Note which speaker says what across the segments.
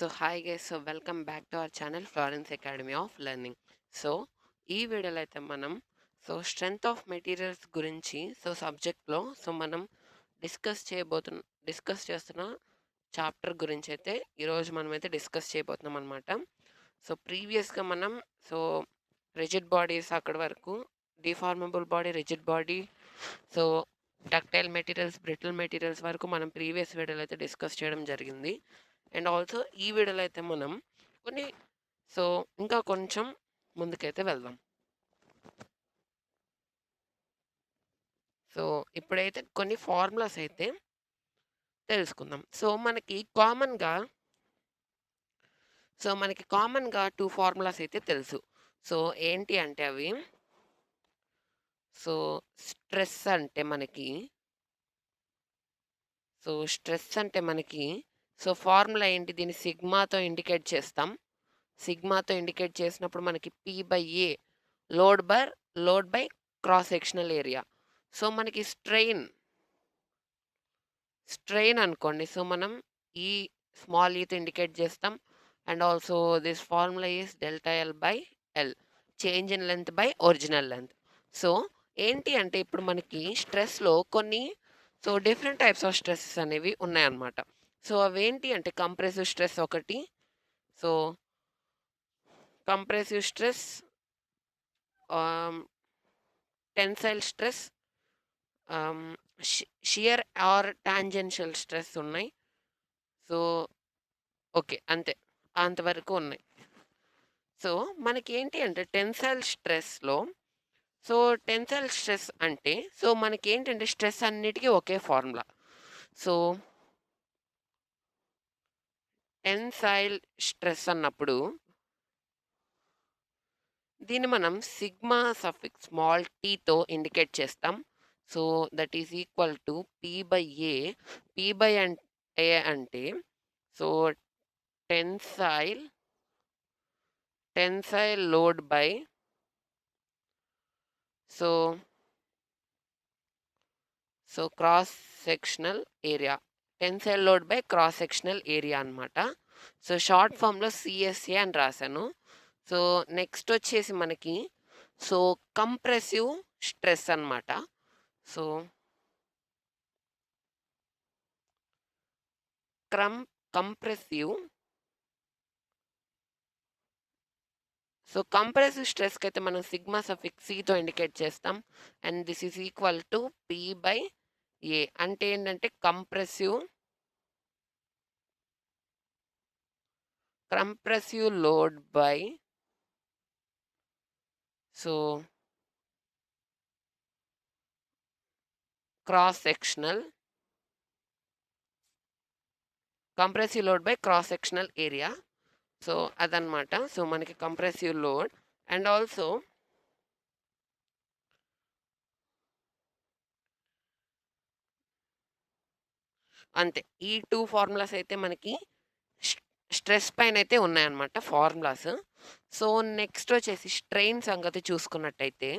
Speaker 1: So hi guys. So welcome back to our channel Florence academy of learning. So ఈ వీడియోలో అయితే మనం strength of materials గురించి సబ్జెక్ట్లో మనం డిస్కస్ చేస్తున్న చాప్టర్ గురించి అయితే ఈరోజు మనమైతే డిస్కస్ చేయబోతున్నాం అనమాట. ప్రీవియస్గా మనం సో రిజిడ్ బాడీస్ అక్కడి వరకు, deformable body, rigid body, so ductile materials, brittle materials వరకు మనం ప్రీవియస్ వీడియోలో అయితే డిస్కస్ చేయడం జరిగింది. అండ్ ఆల్సో ఈ వీడియోలో అయితే మనం కొన్ని సో ఇంకా కొంచెం ముందుకైతే వెళ్దాం. సో ఇప్పుడైతే కొన్ని ఫార్ములాస్ అయితే తెలుసుకుందాం. మనకి కామన్గా 2 ఫార్ములాస్ అయితే తెలుసు. సో ఏంటి అంటే అవి సో స్ట్రెస్ అంటే మనకి ఫార్ములా ఏంటి, దీన్ని సిగ్మాతో ఇండికేట్ చేస్తాం. సిగ్మాతో ఇండికేట్ చేసినప్పుడు మనకి P/A load by cross sectional area. So మనకి స్ట్రెయిన్ అనుకోండి, సో మనం ఈ స్మాల్ ఈతో ఇండికేట్ చేస్తాం. And also this formula is delta L by L, change in length by original length. So ఏంటి అంటే ఇప్పుడు మనకి స్ట్రెస్లో కొన్ని డిఫరెంట్ టైప్స్ ఆఫ్ స్ట్రెస్సెస్ అనేవి ఉన్నాయన్నమాట. సో అవేంటి అంటే కంప్రెసివ్ స్ట్రెస్ ఒకటి, so compressive stress, tensile stress, shear or tangential stress ఉన్నాయి. సో ఓకే, అంతవరకు ఉన్నాయి. సో మనకి ఏంటి అంటే టెన్సైల్ స్ట్రెస్ అంటే మనకి ఏంటంటే స్ట్రెస్ అన్నిటికీ ఒకే ఫార్ములా. సో టెన్సైల్ స్ట్రెస్ అన్నప్పుడు దీన్ని మనం సిగ్మా సఫిక్స్ స్మాల్ టీతో ఇండికేట్ చేస్తాం. So that is equal to P/A. P/A అంటే so tensile load by cross sectional area. Tensile load by cross sectional area అనమాట. సో షార్ట్ ఫామ్లో CSA అని రాశాను. So next వచ్చేసి మనకి కంప్రెసివ్ స్ట్రెస్ అనమాట. So compressive స్ట్రెస్కి అయితే మనం సిగ్మా సఫిక్స్ సితో ఇండికేట్ చేస్తాం. And this is equal to P/A. అంటే ఏంటంటే compressive load by cross sectional area. So అదనమాట. సో మనకి కంప్రెసివ్ లోడ్ అండ్ ఆల్సో అంతే. ఈ 2 ఫార్ములాస్ అయితే మనకి స్ట్రెస్ పైన అయితే ఉన్నాయన్నమాట ఫార్ములాస్. సో నెక్స్ట్ వచ్చేసి స్ట్రెయిన్ సంగతి చూసుకున్నట్టయితే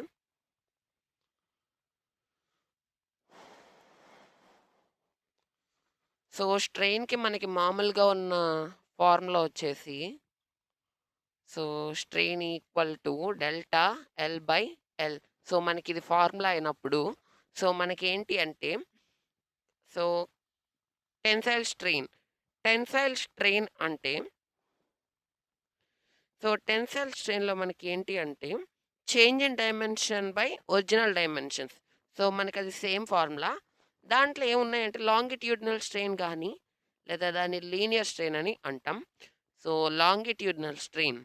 Speaker 1: స్ట్రెయిన్కి మనకి మామూలుగా ఉన్న ఫార్ములా వచ్చేసి strain equal to delta L by L. So మనకి ఇది ఫార్ములా అయినప్పుడు మనకి ఏంటి అంటే టెన్సైల్ స్ట్రెయిన్ అంటే టెన్సైల్ స్ట్రెయిన్లో మనకి ఏంటి అంటే change in dimension by original dimensions. So మనకి అది సేమ్ ఫార్ములా. దాంట్లో ఏమున్నాయంటే లాంగిట్యూడినల్ స్ట్రెయిన్ కానీ లేదా దాన్ని లీనియర్ స్ట్రెయిన్ అని అంటాం. సో లాంగిట్యూడినల్ స్ట్రెయిన్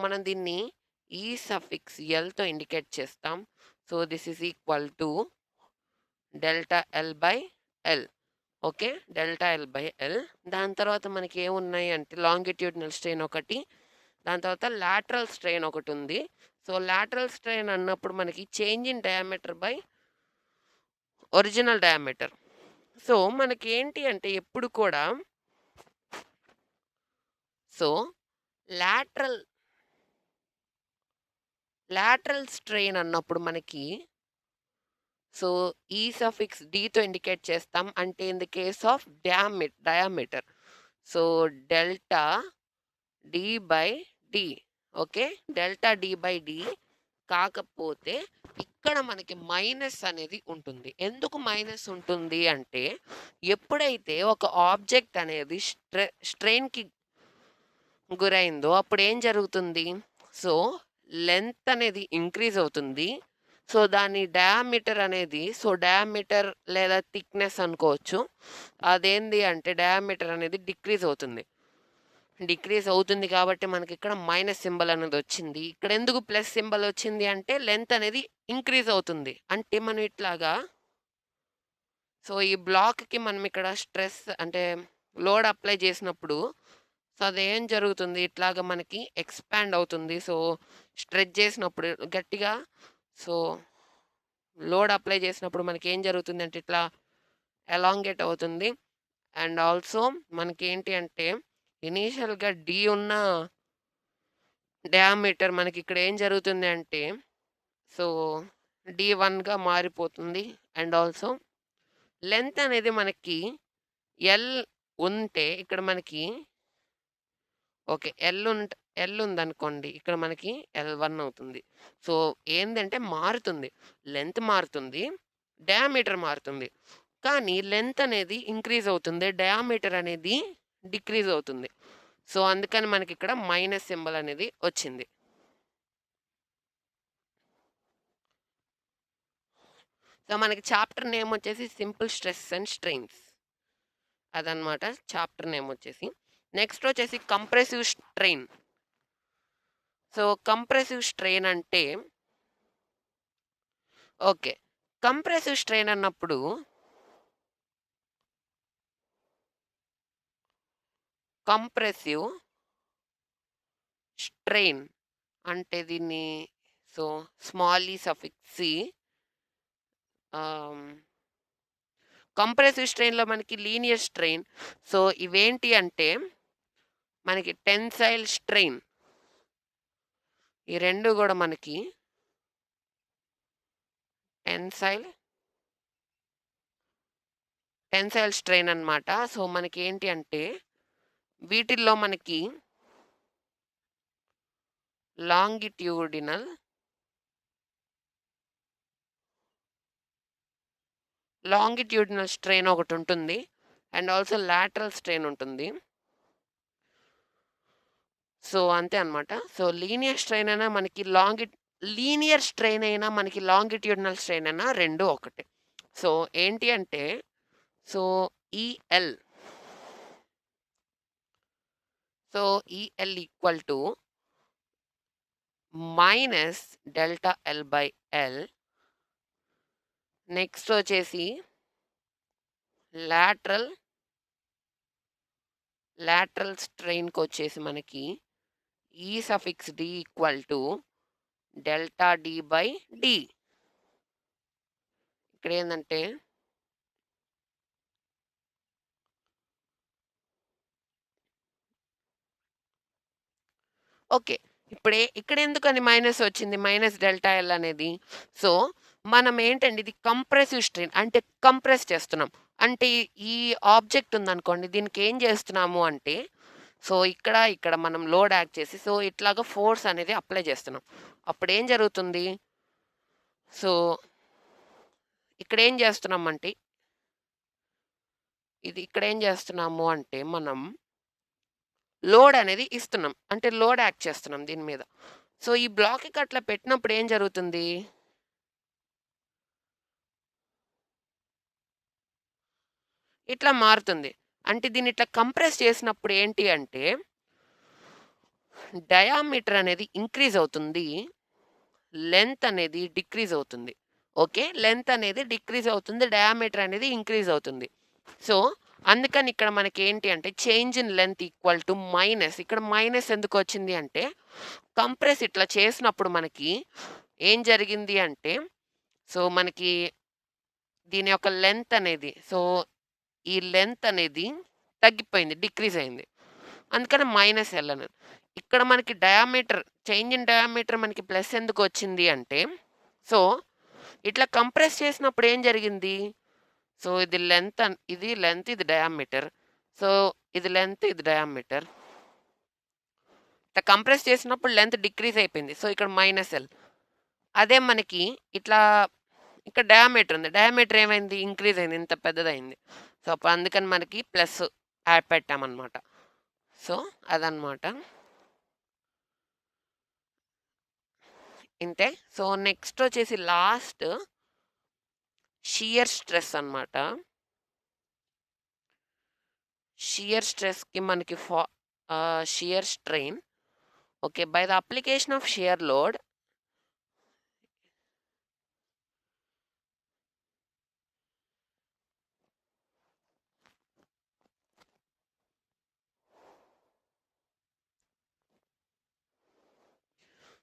Speaker 1: మనం దీన్ని ఈ సఫిక్స్ ఎల్తో ఇండికేట్ చేస్తాం. So this is equal to delta L by L. Okay, delta L by L. దాని తర్వాత మనకి ఏమున్నాయి అంటే లాంగిట్యూడినల్ స్ట్రెయిన్ ఒకటి, దాని తర్వాత లాటరల్ స్ట్రెయిన్ ఒకటి ఉంది. సో లాటరల్ స్ట్రెయిన్ అన్నప్పుడు మనకి change in diameter by original diameter. So మనకి ఏంటి అంటే ఎప్పుడు కూడా లాటరల్ లాటరల్ స్ట్రెయిన్ అన్నప్పుడు మనకి సో, ఈ సఫిక్స్ డీతో ఇండికేట్ చేస్తాం. అంటే in the case of diameter. So, delta D by D. Okay. Delta D by D. కాకపోతే ఇక్కడ మనకి మైనస్ అనేది ఉంటుంది. ఎందుకు మైనస్ ఉంటుంది అంటే, ఎప్పుడైతే ఒక ఆబ్జెక్ట్ అనేది స్ట్రెయిన్‌కి గురైందో అప్పుడేం జరుగుతుంది? సో, లెంత్ అనేది ఇంక్రీజ్ అవుతుంది. సో, దాని డయామీటర్ అనేది డయామీటర్ లేదా థిక్‌నెస్ అనుకోవచ్చు. అదేంది అంటే డయామీటర్ అనేది డిక్రీజ్ అవుతుంది. డిక్రీజ్ అవుతుంది కాబట్టి మనకిక్కడ మైనస్ సింబల్ అనేదొచ్చింది. ఇక్కడ ఎందుకు ప్లస్ సింబల్ వచ్చింది అంటే లెంత్ అనేది ఇంక్రీజ్ అవుతుంది. అంటే మనం ఇట్లాగా ఈ బ్లాక్‌కి మనం ఇక్కడ స్ట్రెస్ అంటే లోడ్ అప్లై చేసినప్పుడు అదేం జరుగుతుంది ఇట్లాగా మనకి ఎక్స్‌పాండ్ అవుతుంది. స్ట్రెచ్ చేసినప్పుడు గట్టిగా సో, లోడ్ అప్లై చేసినప్పుడు మనకేం జరుగుతుందంటే ఇట్లా ఎలాంగేట్ అవుతుంది. అండ్ ఆల్సో మనకేంటి అంటే ఇనీషియల్‌గా డి ఉన్న డయామీటర్ మనకిక్కడ ఏం జరుగుతుంది అంటే సో, డి1గా మారిపోతుంది. అండ్ ఆల్సో లెంత్ అనేది మనకి ఎల్ ఉంటే ఇక్కడ మనకి ఓకే. ఎల్ ఉందనుకోండి. ఇక్కడ మనకి ఎల్1 అవుతుంది. సో, ఏందంటే మారుతుంది. లెంత్ మారుతుంది. డయామీటర్ మారుతుంది. కానీ లెంత్ అనేది ఇంక్రీజ్ అవుతుంది. డయామీటర్ అనేది డిక్రీజ్ అవుతుంది. సో, అందుకని మనకిక్కడ మైనస్ సింబల్ అనేది వచ్చింది. సో, మనకి చాప్టర్ నేమ్ వచ్చేసి సింపుల్ స్ట్రెస్ అండ్ స్ట్రెయిన్స్. అదనమాట చాప్టర్ నేమ్ వచ్చేసి. నెక్స్ట్ వచ్చేసి కంప్రెసివ్ స్ట్రెయిన్. కంప్రెసివ్ స్ట్రెయిన్ అంటే ఓకే. కంప్రెసివ్ స్ట్రెయిన్ అన్నప్పుడు కంప్రెసివ్ స్ట్రెయిన్ అంటే దీన్ని స్మాల్ ఈ సఫిక్స్ సి కంప్రెసివ్ స్ట్రెయిన్‌లో మనకి లీనియర్ స్ట్రెయిన్. ఇవేంటి అంటే మనకి టెన్సైల్ స్ట్రెయిన్. ఈ 2 గూడా మనకి టెన్సైల్ స్ట్రెయిన్ అన్నమాట. మనకేంటి అంటే వీటిల్లో మనకి లాంగిట్యూడినల్ స్ట్రెయిన్ ఒకటుంటుంది. అండ్ ఆల్సో లాటరల్ స్ట్రెయిన్ ఉంటుంది. అంతే అన్నమాట. లీనియర్ స్ట్రెయిన్ అయినా మనకి లీనియర్ స్ట్రెయిన్ అయినా మనకి లాంగిట్యూడినల్ స్ట్రెయిన్ అయినా 2 ఒకటే. ఏంటి అంటే E L E L equal to minus delta L by L. Next వచ్చేసి లాటరల్ స్ట్రెయిన్‌కి వచ్చేసి మనకి ఈ suffix D equal to delta D by D. ఇక్కడ ఏందంటే ఓకే. ఇక్కడ ఎందుకని మైనస్ వచ్చింది? మైనస్ డెల్టా ఎల్ అనేది. మనం ఏంటండి ఇది కంప్రెసివ్ స్ట్రెయిన్ అంటే కంప్రెస్ చేస్తున్నాం. అంటే ఈ ఆబ్జెక్ట్ ఉందనుకోండి దీనికి ఏం చేస్తున్నాము అంటే ఇక్కడ మనం లోడ్ యాక్ట్ చేసి ఇట్లాగా ఫోర్స్ అనేది అప్లై చేస్తున్నాం. అప్పుడేం జరుగుతుంది? ఇక్కడేం చేస్తున్నామంటే ఇక్కడేం చేస్తున్నాము అంటే మనం లోడ్ అనేది ఇస్తున్నాం. అంటే లోడ్ యాక్ట్ చేస్తున్నాం దీని మీద. ఈ బ్లాక్‌కి అట్లా పెట్టినప్పుడు ఏం జరుగుతుంది? ఇట్లా మారుతుంది. అంటే దీన్ని ఇట్లా కంప్రెస్ చేసినప్పుడు ఏంటి అంటే డయామీటర్ అనేది ఇంక్రీజ్ అవుతుంది. లెంత్ అనేది డిక్రీజ్ అవుతుంది. ఓకే. లెంత్ అనేది డిక్రీజ్ అవుతుంది. డయామీటర్ అనేది ఇంక్రీజ్ అవుతుంది. అందుకని ఇక్కడ మనకేంటి అంటే change in length equal to minus. ఇక్కడ మైనస్ ఎందుకొచ్చింది అంటే కంప్రెస్ ఇట్లా చేసినప్పుడు మనకి ఏం జరిగింది అంటే మనకి దీని యొక్క లెంత్ అనేది ఈ లెంత్ అనేది తగ్గిపోయింది. డిక్రీజ్ అయింది. అందుకని మైనస్ ఎల్ అని. ఇక్కడ మనకి డయామీటర్ చేంజ్ ఇన్ డయామీటర్ మనకి ప్లస్ ఎందుకు వచ్చింది అంటే, సో ఇట్లా కంప్రెస్ చేసినప్పుడు ఏం జరిగింది? సో ఇది లెంత్ ఇది లెంత్, ఇది డయామీటర్. సో ఇది లెంత్, ఇది డయామీటర్. ఇట్లా కంప్రెస్ చేసినప్పుడు లెంత్ డిక్రీజ్ అయిపోయింది. సో ఇక్కడ -L. అదే మనకి ఇట్లా ఇక్కడ డయామీటర్ ఉంది. డయామీటర్ ఏమైంది? ఇంక్రీజ్ అయింది. ఇంత పెద్దదయింది. సో అందుకని మనకి ప్లస్ యాడ్ పెట్టామన్నమాట. సో అదనమాట. ఇంతే. సో నెక్స్ట్ వచ్చేసి లాస్ట్ షియర్ స్ట్రెస్ అన్నమాట. షియర్ స్ట్రెస్‌కి మనకి shear strain. Okay. By the application of shear load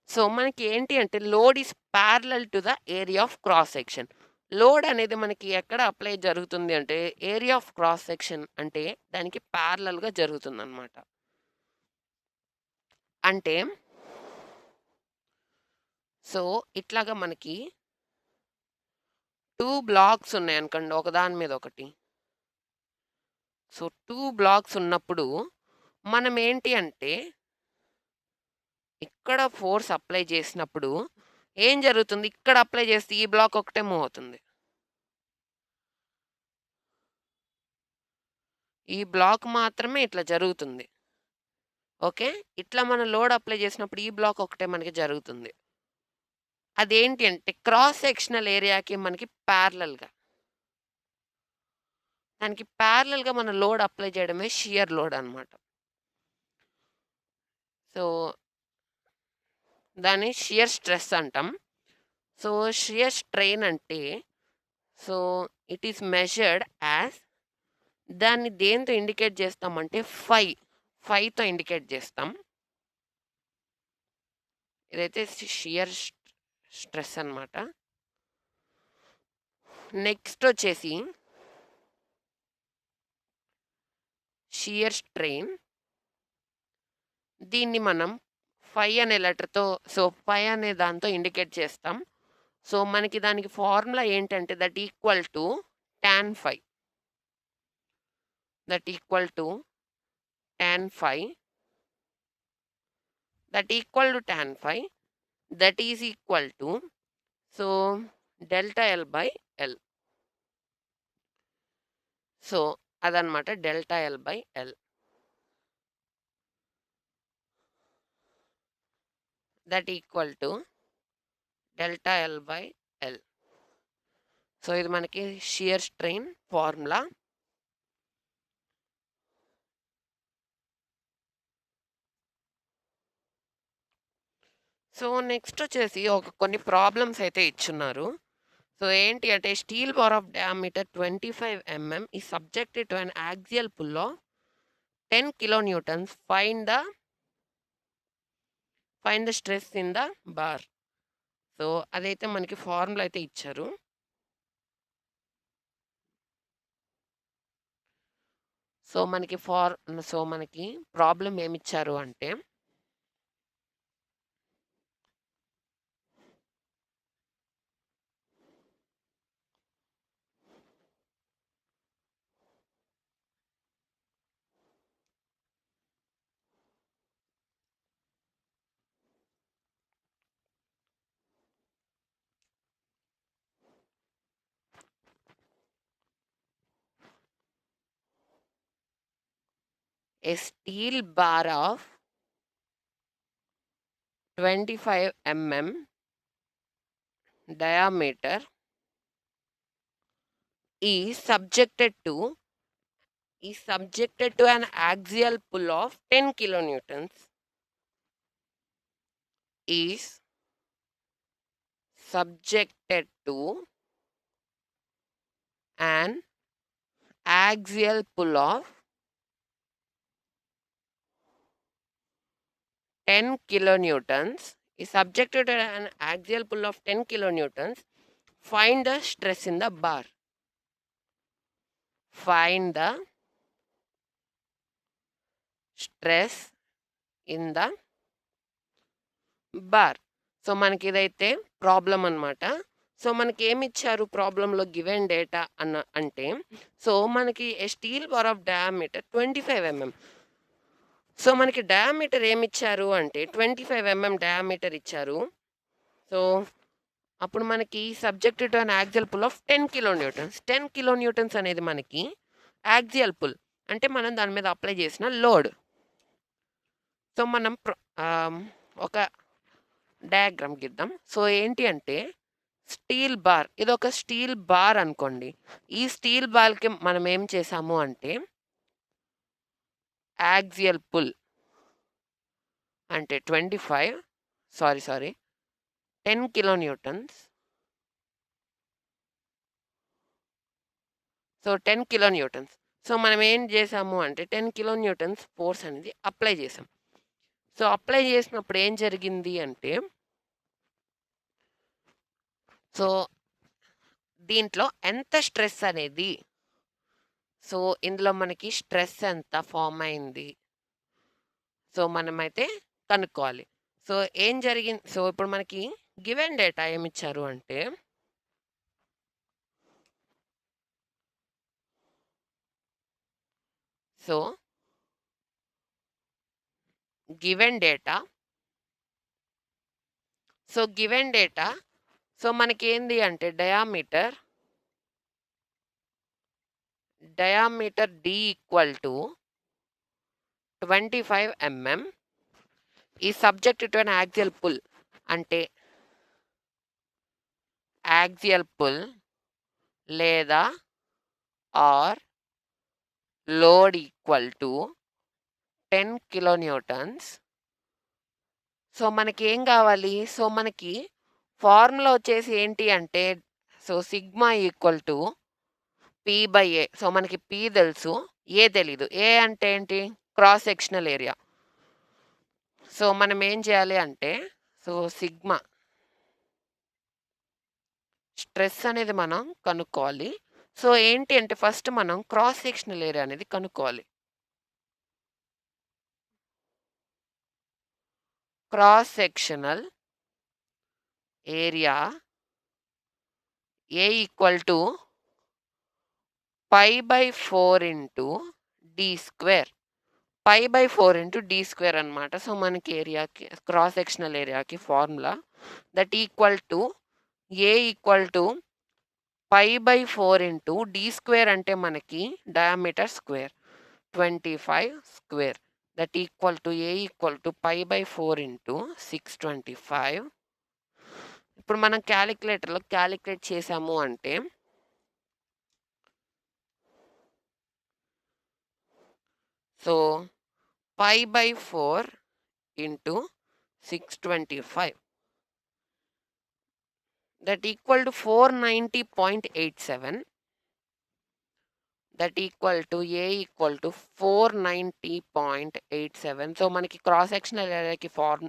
Speaker 1: so మనకి ఏంటి అంటే load is parallel to the area of cross section. Load అనేది మనకి ఎక్కడ అప్లై జరుగుతుంది అంటే ఏరియా ఆఫ్ క్రాస్ సెక్షన్ అంటే దానికి ప్యారలల్‌గా జరుగుతుందన్నమాట. అంటే సో ఇట్లాగా మనకి 2 బ్లాక్స్ ఉన్నాయనుకోండి ఒకదాని మీద ఒకటి. సో 2 బ్లాక్స్ ఉన్నప్పుడు మనం ఏంటి అంటే ఇక్కడ ఫోర్స్ అప్లై చేసినప్పుడు ఏం జరుగుతుంది? ఇక్కడ అప్లై చేస్తే ఈ బ్లాక్ ఒకటే మూవ్ అవుతుంది. ఈ బ్లాక్ మాత్రమే ఇట్లా జరుగుతుంది. ఓకే. ఇట్లా మనం లోడ్ అప్లై చేసినప్పుడు ఈ బ్లాక్ ఒకటే మనకి జరుగుతుంది. అదేంటి అంటే క్రాస్ సెక్షనల్ ఏరియాకి మనకి ప్యారలల్‌గా. దానికి ప్యారలల్‌గా మనం లోడ్ అప్లై చేయడమే షియర్ లోడ్ అన్నమాట. సో దాన్ని షియర్ స్ట్రెస్ అంటాం. సో షియర్ స్ట్రెయిన్ అంటే so it is measured as దాన్ని దేనితో ఇండికేట్ చేస్తామంటే ఫైతో ఇండికేట్ చేస్తాం. ఇదైతే షియర్ స్ట్రెస్ అన్నమాట. నెక్స్ట్ వచ్చేసి షియర్ స్ట్రెయిన్. దీన్ని మనం ఫై అనే లెటర్‌తో ఫై అనే దాంతో ఇండికేట్ చేస్తాం. సో మనకి దానికి ఫార్ములా ఏంటంటే that equal to tan phi. That equal to tan phi. That equal to tan phi. That is equal to so delta L by L. So అదనమాట delta L by L. That equal to delta L by L. So ఇది మనకి shear strain formula. So next వచ్చేసి కొన్ని problems అయితే ఇచ్చున్నారు. So ఏంటి అంటే steel bar of diameter 25 mm is subjected to an axial pull of 10 kilonewtons. Find the stress in the bar. So అదైతే మనకి ఫార్ములా అయితే ఇచ్చారు. సో మనకి ప్రాబ్లం ఏమిచ్చారు అంటే a steel bar of 25 mm diameter is subjected to an axial pull of 10 kilonewtons. Is subjected to an axial pull of 10 kilonewtons. Is subjected to an axial pull of 10 kilonewtons. Find the stress in the bar. Find the stress in the bar. So, మనకిదైతే problem అనమాట. So, మనకేమిచ్చారు ప్రాబ్లమ్‌లో given data అంటే, so, మనకి a steel bar of diameter 25 mm. So, మనకి diameter ఏమిచ్చారు అంటే 25 mm diameter ఇచ్చారు. సో, అప్పుడు మనకి subjected to an axial pull of 10 kilo newtons. 10 kilo newtons అనేది మనకి యాక్సియల్ పుల్. అంటే మనం దాని మీద అప్లై చేసిన లోడ్. సో, మనం ఒక డయాగ్రామ్ గీద్దాం. సో, ఏంటి అంటే స్టీల్ బార్. ఇదొక స్టీల్ బార్ అనుకోండి. ఈ స్టీల్ బార్‌కి మనం ఏం చేసాము అంటే యాక్సియల్ పుల్ అంటే 10 kilo newtons. So, 10 kilo newtons. So, మనం ఏం చేసాము అంటే 10 కిలో న్యూటన్స్ ఫోర్స్ అనేది అప్లై చేసాం. సో, అప్లై చేసినప్పుడు ఏం జరిగింది అంటే సో, దీంట్లో ఎంత స్ట్రెస్ అనేది సో, ఇందులో మనకి స్ట్రెస్ ఎంత ఫార్మ్ అయింది. సో, మనమైతే కనుక్కోవాలి. సో, ఏం జరిగింది సో, ఇప్పుడు మనకి గివెన్ డేటా ఏమిచ్చారు అంటే సో, గివెన్ డేటా సో, మనకేంది అంటే diameter D equal to 25 mm ఈ subject to an axial pull. అంటే యాక్సియల్ పుల్ లేదా or load equal to 10 kilo newtons. So, మనకేం కావాలి? సో, మనకి ఫార్ములా వచ్చేసి ఏంటి అంటే so, sigma equal to P/A. So, మనకి P తెలుసు. A తెలీదు. A అంటే ఏంటి? Cross sectional area. సో, మనం ఏం చేయాలి అంటే సో, సిగ్మా స్ట్రెస్ అనేది మనం కనుక్కోవాలి. సో, ఏంటి అంటే ఫస్ట్ మనం క్రాస్ సెక్షనల్ ఏరియా అనేది కనుక్కోవాలి. Cross sectional area A equal to π/4 into D square. π/4 into D square అనమాట. సో, మనకి ఏరియాకి క్రాస్ సెక్షనల్ ఏరియాకి formula that equal to A equal to π/4 into D square అంటే మనకి diameter square 25 square that equal to A equal to π/4 into 625. ఇప్పుడు మనం క్యాలిక్యులేటర్‌లో calculate చేసాము అంటే so, π/4 into 625 that equal to 490.87 that equal to A equal to 490.87. So, మనకి cross sectional ఏరియాకి form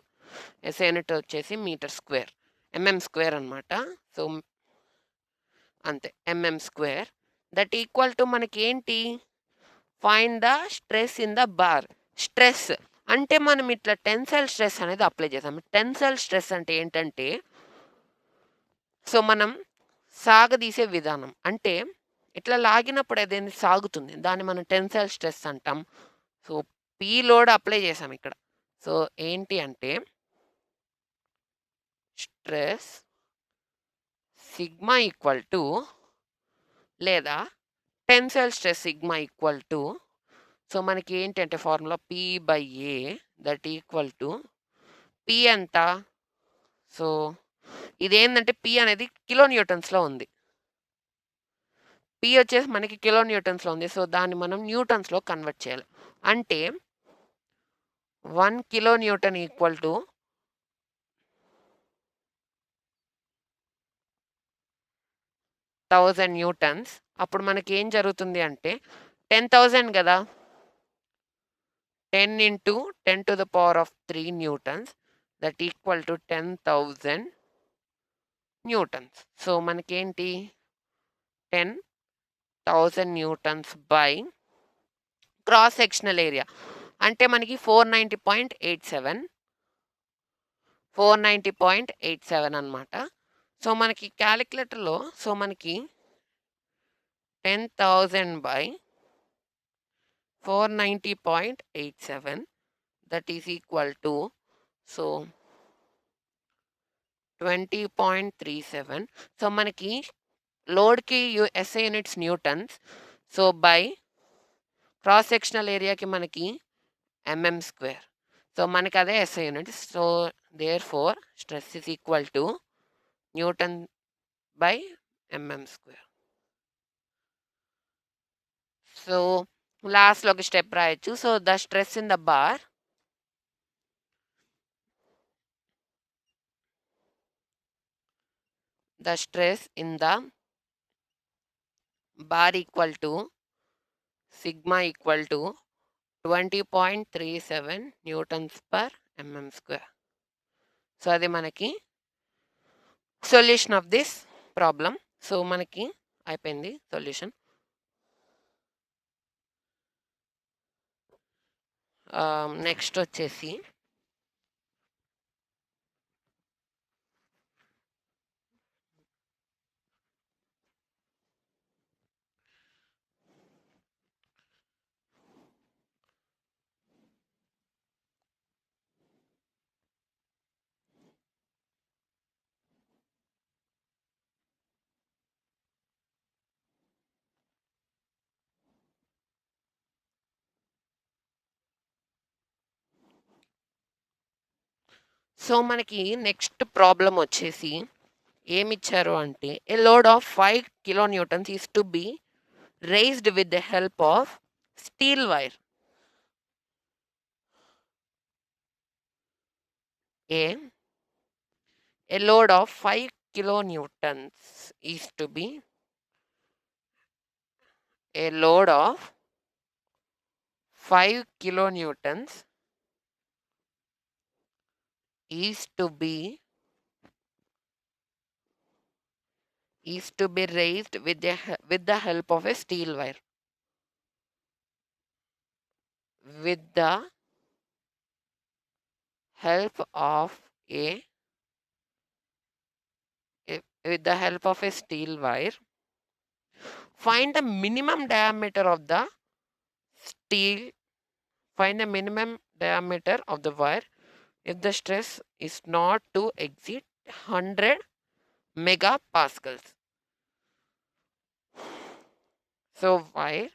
Speaker 1: SI unit వచ్చేసి మీటర్ స్క్వేర్ ఎంఎం స్క్వేర్ అనమాట. So, అంతే MM square that equal to మనకి ఏంటి find the stress in the bar. Stress అంటే మనం ఇట్లా టెన్సైల్ స్ట్రెస్ అనేది అప్లై చేసాం. టెన్సైల్ స్ట్రెస్ అంటే ఏంటంటే సో, మనం సాగదీసే విధానం. అంటే ఇట్లా లాగినప్పుడు అదేంది సాగుతుంది. దాన్ని మనం టెన్సైల్ స్ట్రెస్ అంటాం. సో, పీ లోడ్ అప్లై చేసాం ఇక్కడ. సో, ఏంటి అంటే స్ట్రెస్ సిగ్మా ఈక్వల్ టు లేదా tensile stress sigma equal to so, మనకి ఏంటంటే formula P/A that equal to P ఎంత? సో, ఇదేందంటే P అనేది కిలో న్యూటన్స్‌లో ఉంది. P వచ్చేసి మనకి కిలో న్యూటన్స్‌లో ఉంది. సో, దాన్ని మనం న్యూటన్స్‌లో కన్వర్ట్ చేయాలి. అంటే 1 kilo newton equal to 1000 newtons. అప్పుడు మనకేం జరుగుతుంది అంటే 10,000 గదా! 10 into 10 to the power of 3 newtons that equal to 10,000 newtons. So, మనకేంటి 10,000 newtons by cross sectional area అంటే మనకి 490.87. 490.87 అనమాట. సో, మనకి క్యాలిక్యులేటర్‌లో మనకి 10,000 by 490.87 that is equal to so 20.37. So, మనకి లోడ్‌కి SI units newtons. So, by cross sectional ఏరియాకి మనకి ఎంఎం స్క్వేర్. సో, మనకి అదే SI units. So, therefore stress is equal to newton by mm square. So, లాస్ట్‌లో ఒక స్టెప్ రాయొచ్చు. So, the stress in the bar equal to sigma equal to 20.37 newtons per mm square. So, అది మనకి solution of this problem. So, మనకి అయిపోయింది solution. Next వచ్చేసి so, మనకి next problem వచ్చేసి ఏమిచ్చారు అంటే a load of 5 kilo newtons is to be raised with the help of steel wire. A load of 5 kilonewtons is to be a load of 5 kilonewtons is to be raised with the help of a steel wire. With the help of a steel wire, find the minimum diameter of the steel. Find the minimum diameter of the wire if the stress is not to exceed 100 megapascals. So, wire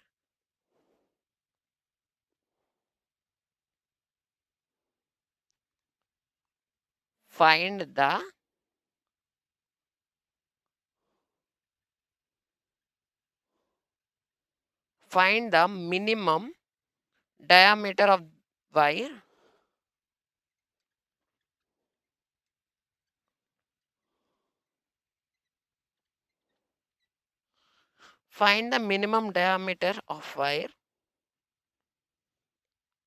Speaker 1: find the minimum diameter of wire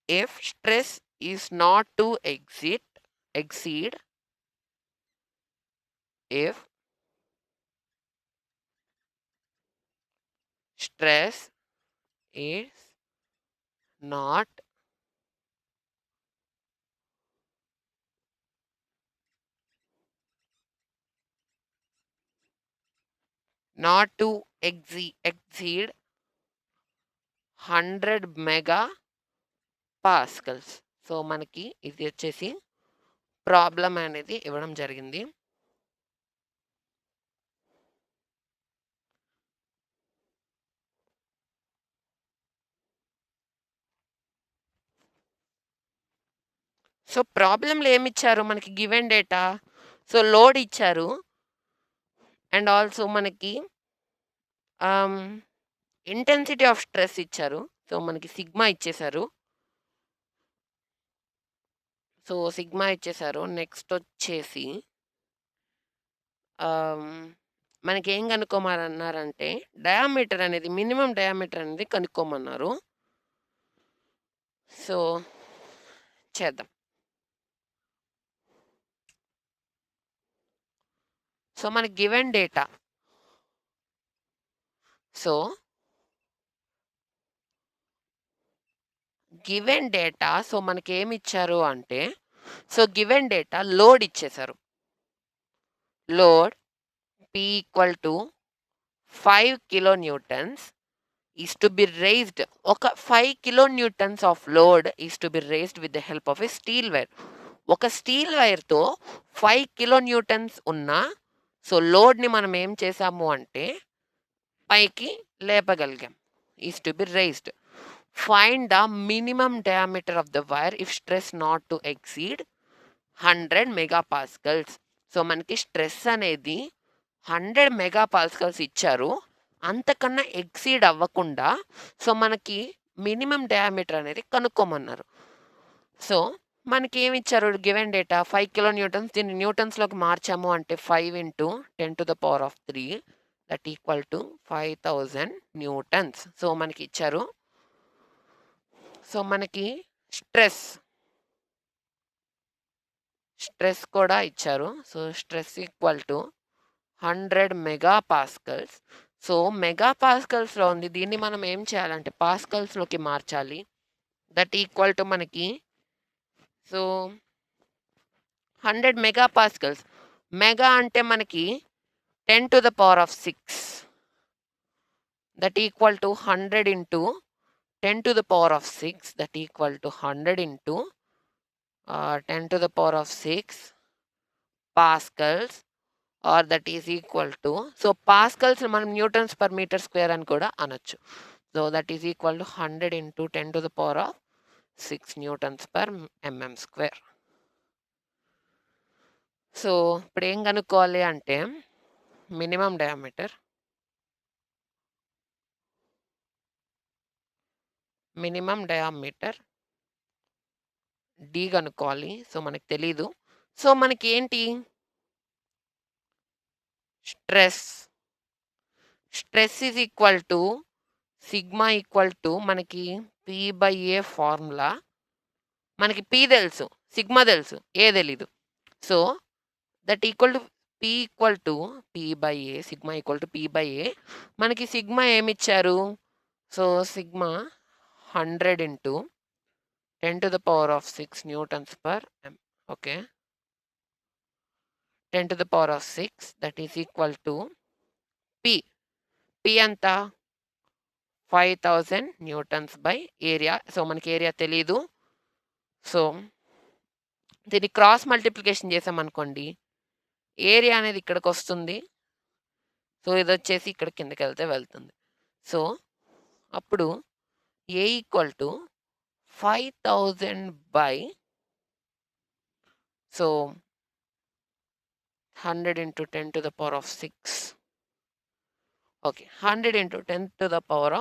Speaker 1: if stress is not to exceed if stress is not to exceed 100 megapascals. So, మనకి ఇది వచ్చేసి problem అనేది ఇవ్వడం జరిగింది. So, ప్రాబ్లంలో ఏమిచ్చారు మనకి given data. So, load ఇచ్చారు అండ్ ఆల్సో మనకి ఇంటెన్సిటీ ఆఫ్ స్ట్రెస్ ఇచ్చారు. సో, మనకి సిగ్మా ఇచ్చేశారు. నెక్స్ట్ వచ్చేసి మనకేం కనుక్కోమన్నారంటే డయామీటర్ అనేది మినిమం డయామీటర్ అనేది కనుక్కోమన్నారు. సో, చేద్దాం. సో, మనకి given data. So, given data. So, మనకేమిచ్చారు అంటే సో గివెన్ డేటా లోడ్ ఇచ్చేశారు. Load P equal to 5 kilo newtons is to be raised. ఒక 5 kilo newtons of load is to be raised with the help of a steel wire. ఒక steel వైర్తో 5 kilo Newton's ఉన్న so లోడ్ని మనం ఏం చేసాము అంటే పైకి లేపగలిగాం. is to be raised. Find the minimum diameter of the wire if stress not to exceed 100 megapascals. So మనకి stress అనేది 100 megapascals ఇచ్చారు. అంతకన్నా ఎక్సీడ్ అవ్వకుండా సో మనకి మినిమం డయామీటర్ అనేది కనుక్కోమన్నారు. సో మనకి ఏమి ఇచ్చారు గివెన్ డేటా 5 కిలో న్యూటన్స్. దీన్ని న్యూటన్స్లోకి మార్చాము అంటే 5 × 10⁻³ that equal to 5000 newtons. So మనకి ఇచ్చారు. సో మనకి స్ట్రెస్ కూడా ఇచ్చారు. So stress equal to 100 megapascals. So మెగాపాస్కల్స్లో ఉంది. దీన్ని మనం ఏం చేయాలంటే పాస్కల్స్లోకి మార్చాలి. దట్ ఈక్వల్ టు మనకి సో 100 megapascals. మెగా అంటే మనకి 10⁻⁶. That equal to 100 × 10⁻⁶. That equal to 100 × 10⁻⁶ pascals or that is equal to so pascals మనం న్యూటన్స్ పర్ మీటర్ స్క్వేర్ అని కూడా అనొచ్చు. So that is equal to 100 × 10⁻⁶ newtons per mm square. So ఇప్పుడు ఏం కనుక్కోవాలి అంటే మినిమం డయామీటర్ డి కనుక్కోవాలి. So మనకి తెలీదు. సో మనకి ఏంటి stress is equal to sigma equal to మనకి P/A ఫార్ములా. మనకి P తెలుసు, సిగ్మా తెలుసు, ఏ తెలీదు. So that equal to P equal to P/A, sigma equal to P/A. మనకి సిగ్మా ఏమిచ్చారు? So sigma 100 × 10⁻⁶ newtons per m. Okay, 10⁻⁶ that is equal to P ఎంత 5000 newtons by area. So మనకి area తెలీదు. So దీన్ని cross multiplication చేసామనుకోండి area అనేది ఇక్కడికి వస్తుంది. సో ఇది వచ్చేసి ఇక్కడ కిందకి వెళ్తుంది. సో అప్పుడు A equal to 5000 by so 100 × 10⁻⁶. Okay, 100 × 10⁻⁶.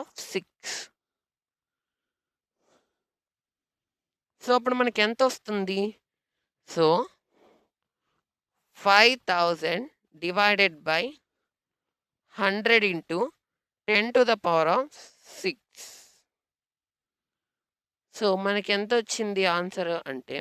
Speaker 1: So అప్పుడు మనకి ఎంత వస్తుంది? So 5000 divided by 100 × 10⁻⁶. సో మనకి ఎంత వచ్చింది ఆన్సర్ అంటే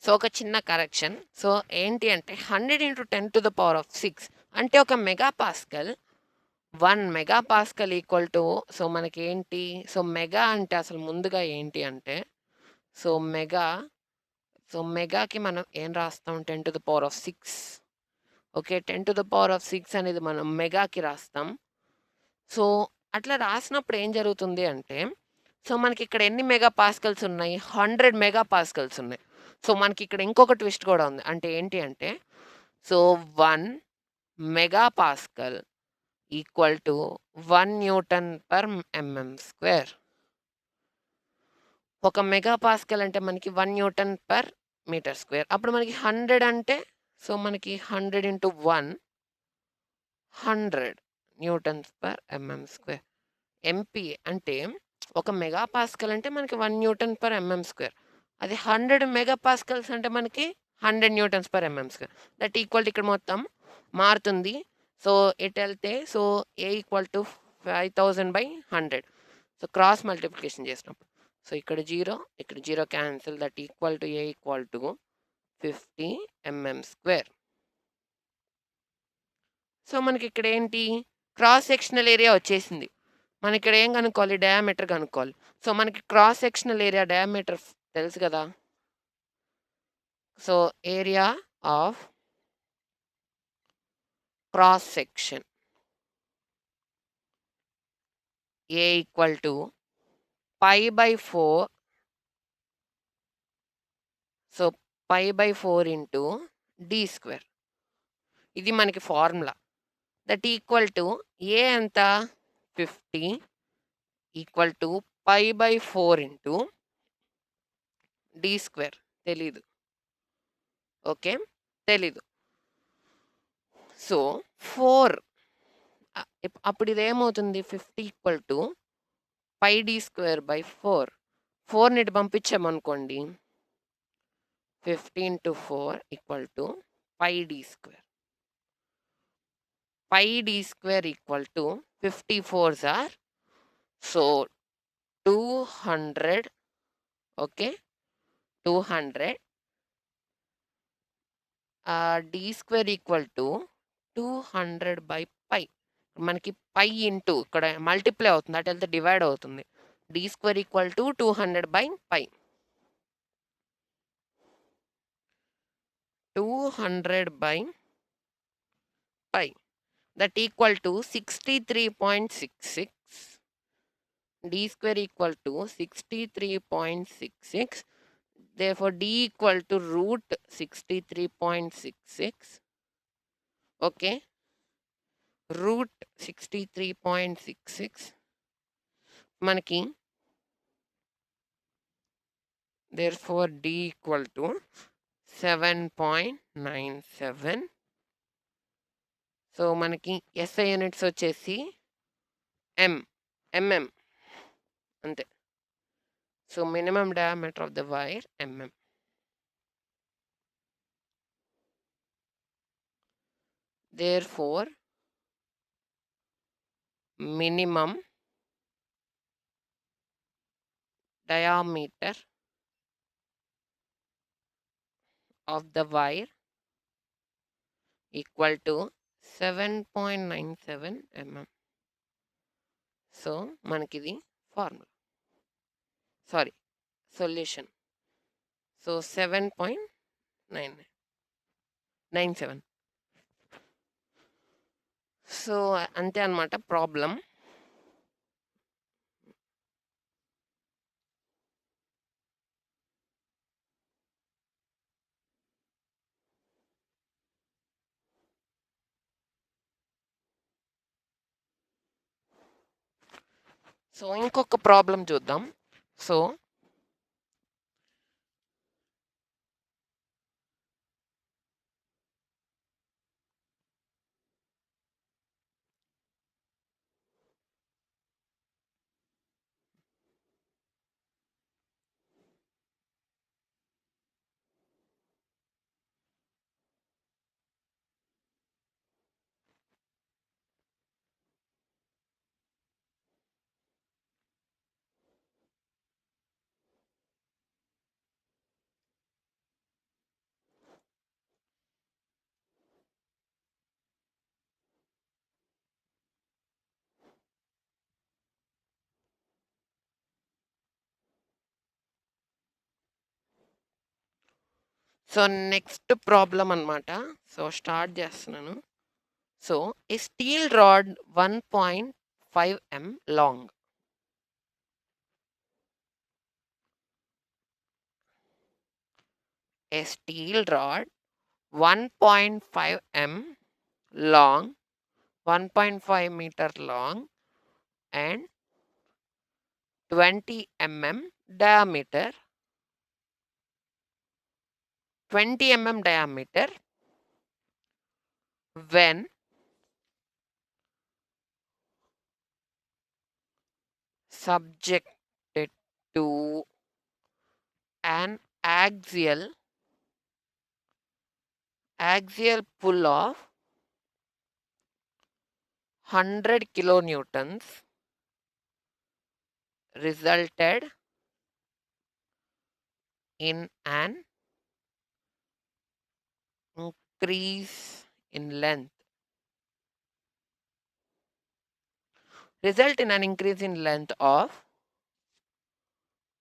Speaker 1: సో ఒక చిన్న కరెక్షన్. సో ఏంటి అంటే 100 × 10⁻⁶ అంటే ఒక మెగాపాస్కల్ 1 మెగాపాస్కల్ ఈక్వల్ టు సో మనకి ఏంటి? సో మెగా అంటే అసలు ముందుగా ఏంటి అంటే సో మెగాకి మనం ఏం రాస్తాం? 10⁻⁶. ఓకే, 10⁻⁶ అనేది మనం మెగాకి రాస్తాం. సో అట్లా రాసినప్పుడు ఏం జరుగుతుంది అంటే సో మనకి ఇక్కడ ఎన్ని మెగాపాస్కల్స్ ఉన్నాయి? 100 మెగాపాస్కల్స్ ఉన్నాయి. సో మనకి ఇక్కడ ఇంకొక ట్విస్ట్ కూడా ఉంది. అంటే ఏంటి అంటే so 1 megapascal equal to 1 newton per mm square. ఒక మెగాపాస్కల్ అంటే మనకి 1 న్యూటన్ పర్ మీటర్ స్క్వేర్. అప్పుడు మనకి 100 అంటే సో మనకి 100 × 1 100 newtons per mm square. MPa అంటే ఒక మెగాపాస్కల్ అంటే మనకి 1 న్యూటన్ పర్ mm స్క్వేర్. అది 100 మెగాపాస్కల్స్ అంటే మనకి 100 newtons per mm square. That equal ఇక్కడ మొత్తం మారుతుంది. సో ఎటు వెళ్తే so A equal to 5000 by 100. So cross multiplication చేసినప్పుడు సో ఇక్కడ 0 cancel, that equal to A equal to 50 mm². సో మనకి ఇక్కడ ఏంటి, క్రాస్ సెక్షనల్ ఏరియా వచ్చేసింది. మనం ఇక్కడ ఏం కనుక్కోవాలి, డయామీటర్ కనుక్కోవాలి. సో మనకి క్రాస్ సెక్షనల్ ఏరియా డయామీటర్ తెలుసు కదా. So area of cross section A equal to π/4. So π/4 into d². ఇది మనకి formula. That equal to A ఎంత, 50 ఈక్వల్ టు π/4 ఇంటూ d². తెలీదు. ఓకే, తెలీదు. సో 4 అప్పుడు ఇదేమవుతుంది, 50 ఈక్వల్ టు πd²/4. 4ని ఇటు పంపించామనుకోండి, 50 into 4 equal to πd². πd² equal to 54s are, so 200. Okay, 200. d² equal to 200/π. మనకి π into ఇక్కడ multiply అవుతుంది, అటు వెళ్తే డివైడ్ అవుతుంది. d² equal to 200/π. 200/π, that equal to 63.66. d² equal to 63.66. Therefore d equal to root 63.66. okay, root 63.66 మనకి. therefore d equal to 7.97. So మనకి SI units వచ్చేసి mm అంతే. So minimum diameter of the wire mm. therefore minimum diameter of the wire equal to 7.97 mm. So మనకి ఇది formula, sorry solution. So 7.97. So అంతే అన్నమాట problem. So ఇంకొక problem చూద్దాం. So so next problem అన్నమాట. So start చేస్తున్నాను. So A steel rod 1.5 m long. A steel rod 1.5 m long, 1.5 meter long and 20 mm diameter, 20 mm diameter when subjected to an axial pull of 100 kilonewtons resulted in an increase in length. Result in an increase in length of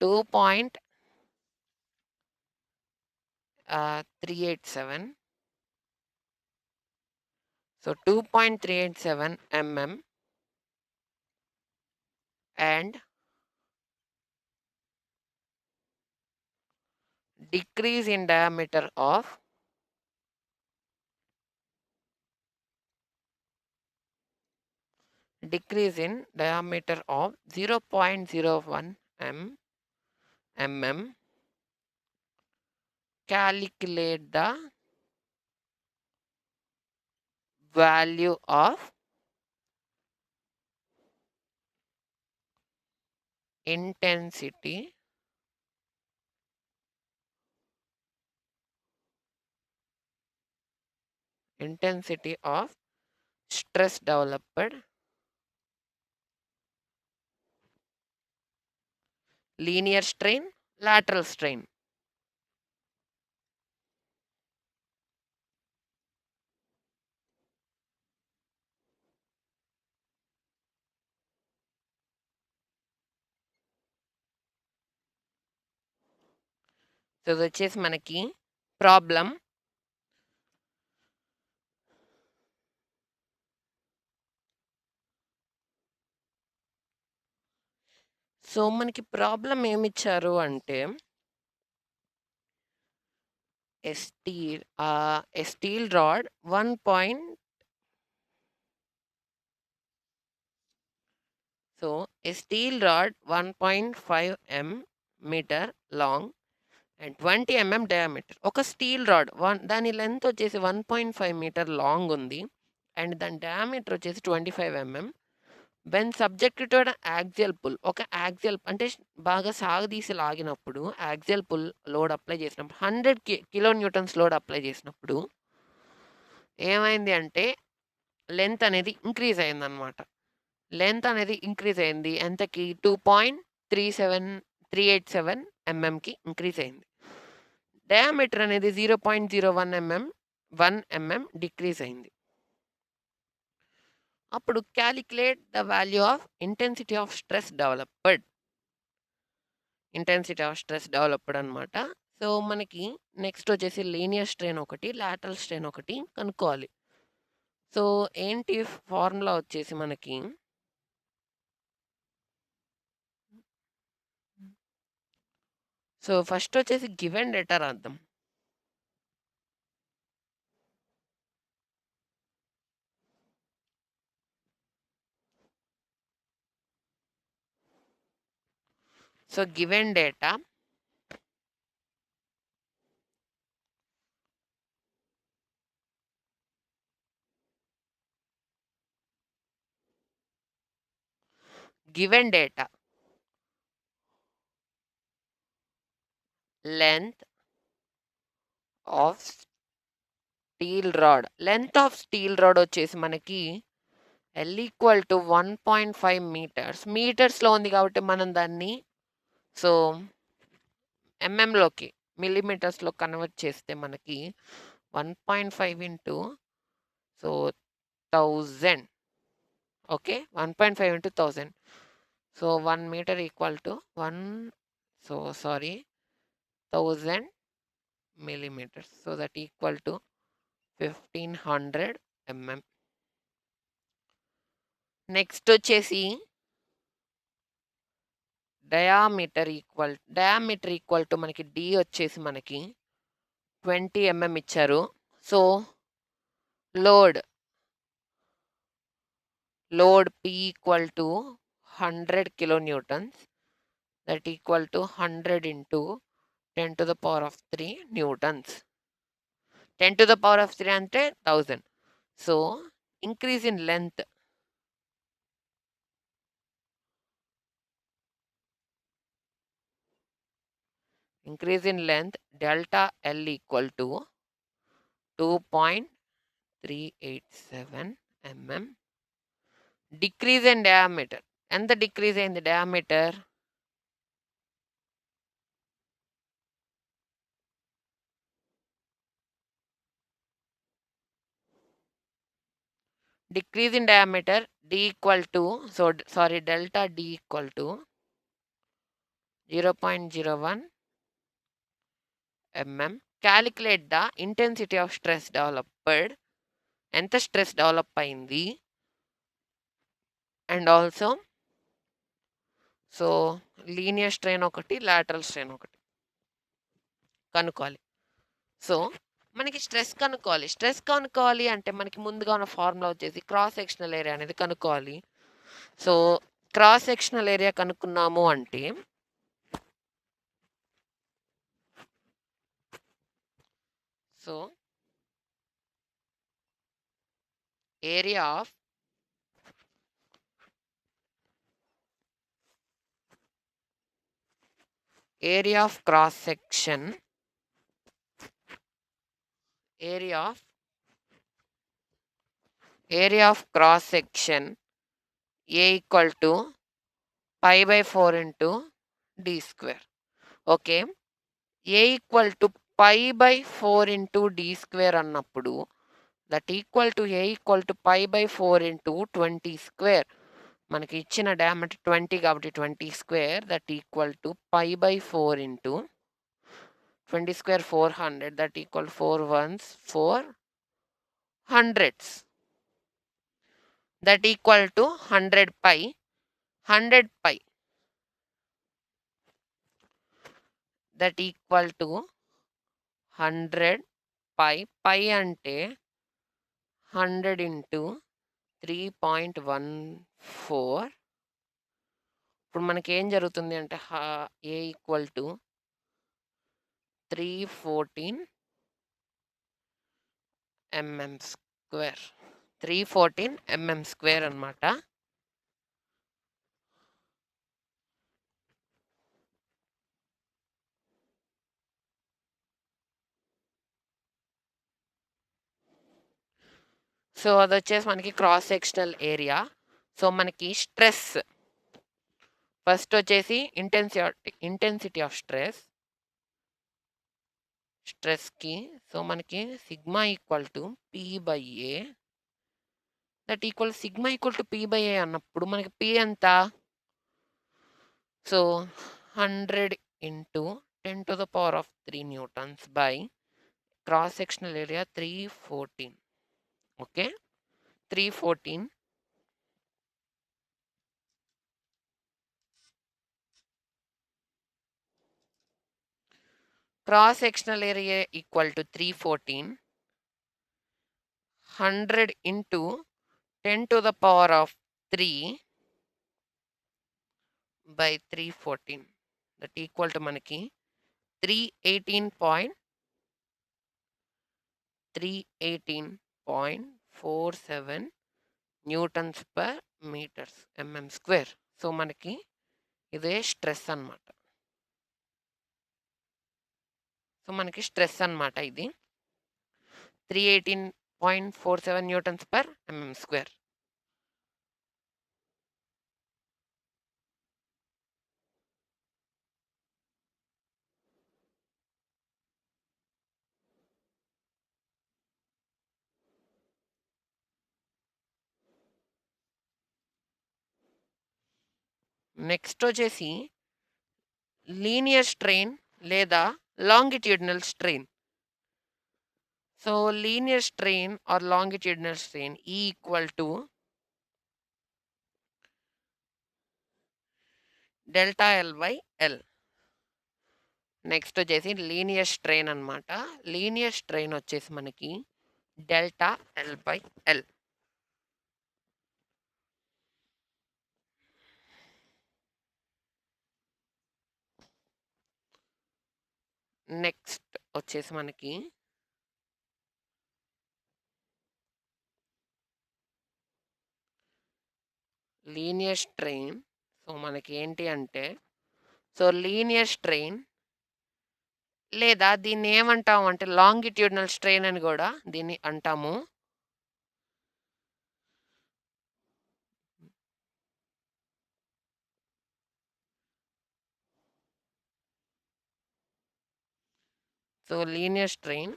Speaker 1: 2.387. So 2.387 mm and decrease in diameter of 0.01 mm. Calculate the value of intensity of stress developed, linear strain, lateral strain. So ఇది వచ్చేసి మనకి problem. So మనకి problem ఏమిచ్చారు అంటే a steel rod 1 point. So a steel rod 1.5 meter long and 20 diameter. ఒక steel rod దాని length వచ్చేసి 1.5 meter long ఉంది and దాని డయామీటర్ వచ్చేసి 25 when subject to axial pull. ఒక యాక్సియల్ అంటే బాగా సాగదీసి లాగినప్పుడు యాక్సియల్ పుల్ లోడ్ అప్లై చేసినప్పుడు 100 కిలో న్యూటన్స్ లోడ్ అప్లై చేసినప్పుడు ఏమైంది అంటే లెంత్ అనేది ఇంక్రీజ్ అయిందనమాట. లెంత్ అనేది ఇంక్రీజ్ అయింది ఎంతకి 2.387 ఎంఎంకి ఇంక్రీజ్ అయింది. డయామీటర్ అనేది 0.01 1 డిక్రీజ్ అయింది. అప్పుడు calculate the value of intensity of stress developed. Intensity of stress developed అనమాట. సో మనకి నెక్స్ట్ వచ్చేసి లీనియర్ స్ట్రెయిన్ ఒకటి, లాటరల్ స్ట్రెయిన్ ఒకటి కనుక్కోవాలి. సో ఏంటి ఫార్ములా వచ్చేసి మనకి సో ఫస్ట్ వచ్చేసి గివెన్ డేటా రాద్దాం. So given data length of steel rod. Length of steel rod వచ్చేసి మనకి L equal to 1.5 meters. మీటర్స్లో ఉంది కాబట్టి మనం దాన్ని సో ఎంఎంలోకి మిల్లీమీటర్స్లో కన్వర్ట్ చేస్తే మనకి 1.5 into so 1000. Okay, 1.5 into 1000. So 1 meter equal to 1000 millimeters. So that equal to 1500 mm. Next వచ్చేసి diameter equal to మనకి డి వచ్చేసి మనకి 20 ఇచ్చారు. So load P equal to 100 kilo newtons. That equal to 100 into 10 to the power of 3 newtons. 10 to the power of 3 అంటే 1000. So increase in length delta L equal to 2.387 mm. Decrease in diameter. ఎంత decrease అయింది diameter? decrease in diameter d equal to, delta d equal to 0.01 mm. Calculate the intensity of stress developed. ఎంత stress develop అయింది, and also linear strain ఒకటి, lateral strain ఒకటి కనుక్కోవాలి. So మనకి stress కనుక్కోవాలి అంటే మనకి ముందుగా ఉన్న ఫార్ములా వచ్చేసి క్రాస్ సెక్షనల్ ఏరియా అనేది కనుక్కోవాలి. సో క్రాస్ సెక్షనల్ ఏరియా కనుక్కున్నాము అంటే area of cross section, area of cross section A equal to pi by 4 into d square. Okay, A equal to pi by 4 into d square అన్నప్పుడు that equal to A equal to pi by 4 into 20 square. మనకి ఇచ్చిన diameter 20 కాబట్టి 20 square that equal to pi by 4 into 20 square 400 that equal 4 1s 4 hundreds that equal to 100 pi that equal to 100 pi అంటే 100 into 3.14. ఇప్పుడు మనకి ఏం జరుగుతుంది అంటే A equal to 314 mm square 314 mm square అనమాట. సో అది వచ్చేసి మనకి క్రాస్ సెక్షనల్ ఏరియా. సో మనకి స్ట్రెస్ ఫస్ట్ వచ్చేసి ఇంటెన్సిటీ ఆఫ్ స్ట్రెస్కి సో మనకి sigma equal to P by A that equal sigma equal to P by A అన్నప్పుడు మనకి పి ఎంత, so 100 into 10⁻³ newtons by cross sectional area 314. Okay, 314 cross sectional area equal to 314 100 into 10⁻³ by 314 that equal to మనకి 318.47 newtons per meters mm square. So మనకి ఇదే stress అన్నమాట. So మనకి stress అన్నమాట ఇది 318.47 newtons per mm square. Next వచ్చేసి linear strain లేదా longitudinal strain. So linear strain or longitudinal strain equal to delta L by L. Next వచ్చేసి linear strain అనమాట. లీనియర్ స్ట్రెయిన్ వచ్చేసి మనకి delta L by L. Next వచ్చేసి మనకి linear strain. So మనకి ఏంటి అంటే లీనియర్ స్ట్రెయిన్ లేదా దీన్ని ఏమంటాము అంటే లాంగిట్యూడినల్ స్ట్రెయిన్ అని కూడా దీన్ని అంటాము. So linear strain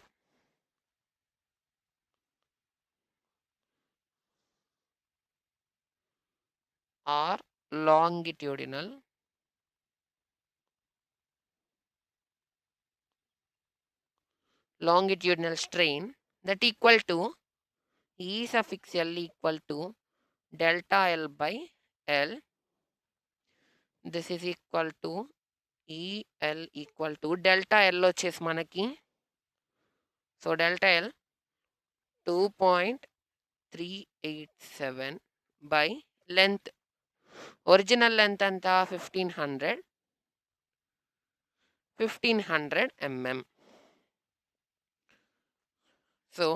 Speaker 1: or longitudinal strain that equal to E suffix L equal to delta L by L. This is equal to EL equal to delta L వచ్చేసి మనకి, so delta L 2.387 by length. Original length ఎంత 1500 mm. So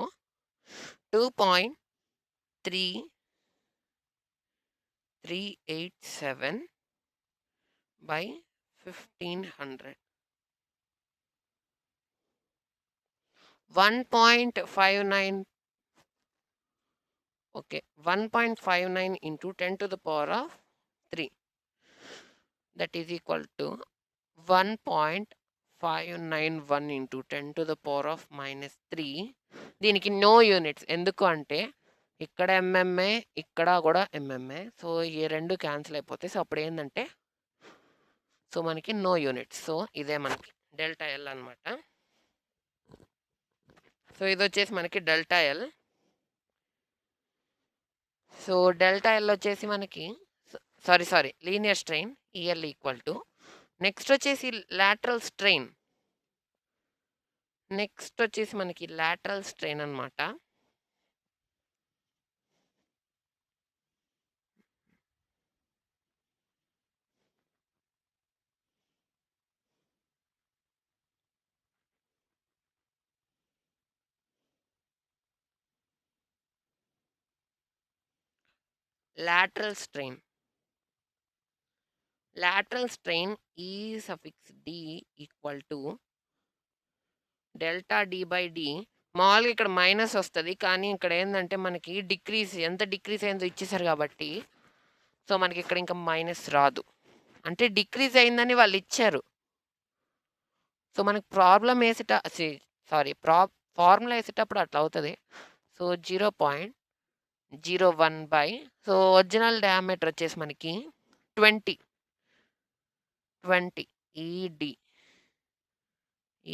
Speaker 1: 2.387 by 1500, 1.59, okay, 1.59 into 10 to the power of 3, that is equal to 1.591 into 10 to the power of -3. దీనికి no units, ఎందుకు అంటే ఇక్కడ MMA ఇక్కడ కూడా MMA, so ఈ రెండు క్యాన్సిల్ అయిపోతాయి. సో అప్పుడు ఏంటంటే సో మనకి నో యూనిట్స్. సో ఇదే మనకి డెల్టా ఎల్ అనమాట. సో ఇది వచ్చేసి మనకి delta L. So delta L వచ్చేసి మనకి sorry linear strain EL equal to, next వచ్చేసి లాటరల్ స్ట్రెయిన్, నెక్స్ట్ వచ్చేసి మనకి లాటరల్ స్ట్రెయిన్ అనమాట. lateral strain E suffix D equal to delta D by D. మామూలుగా ఇక్కడ మైనస్ వస్తుంది, కానీ ఇక్కడ ఏంటంటే మనకి డిక్రీజ్, ఎంత డిక్రీజ్ అయిందో ఇచ్చేసారు కాబట్టి సో మనకి ఇక్కడ ఇంకా మైనస్ రాదు, అంటే డిక్రీజ్ అయిందని వాళ్ళు ఇచ్చారు. సో మనకి ప్రాబ్లం ఫార్ములా వేసేటప్పుడు అట్లా అవుతుంది. So 0.01 by, so original diameter వచ్చేసి మనకి 20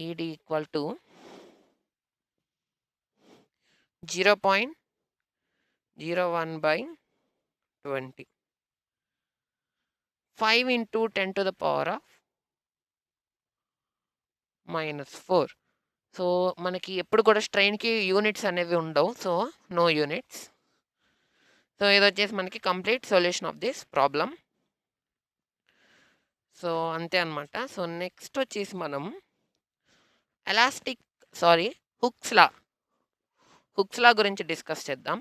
Speaker 1: ED equal to 0.01 by 20, 5 into 10 to the power of -4. So మనకి ఎప్పుడు కూడా స్ట్రెయిన్కి యూనిట్స్ అనేవి ఉండవు, సో నో యూనిట్స్. సో ఇది వచ్చేసి మనకి complete solution of this problem. So అంతే అనమాట. సో నెక్స్ట్ వచ్చేసి మనం హుక్స్ లా గురించి డిస్కస్ చేద్దాం.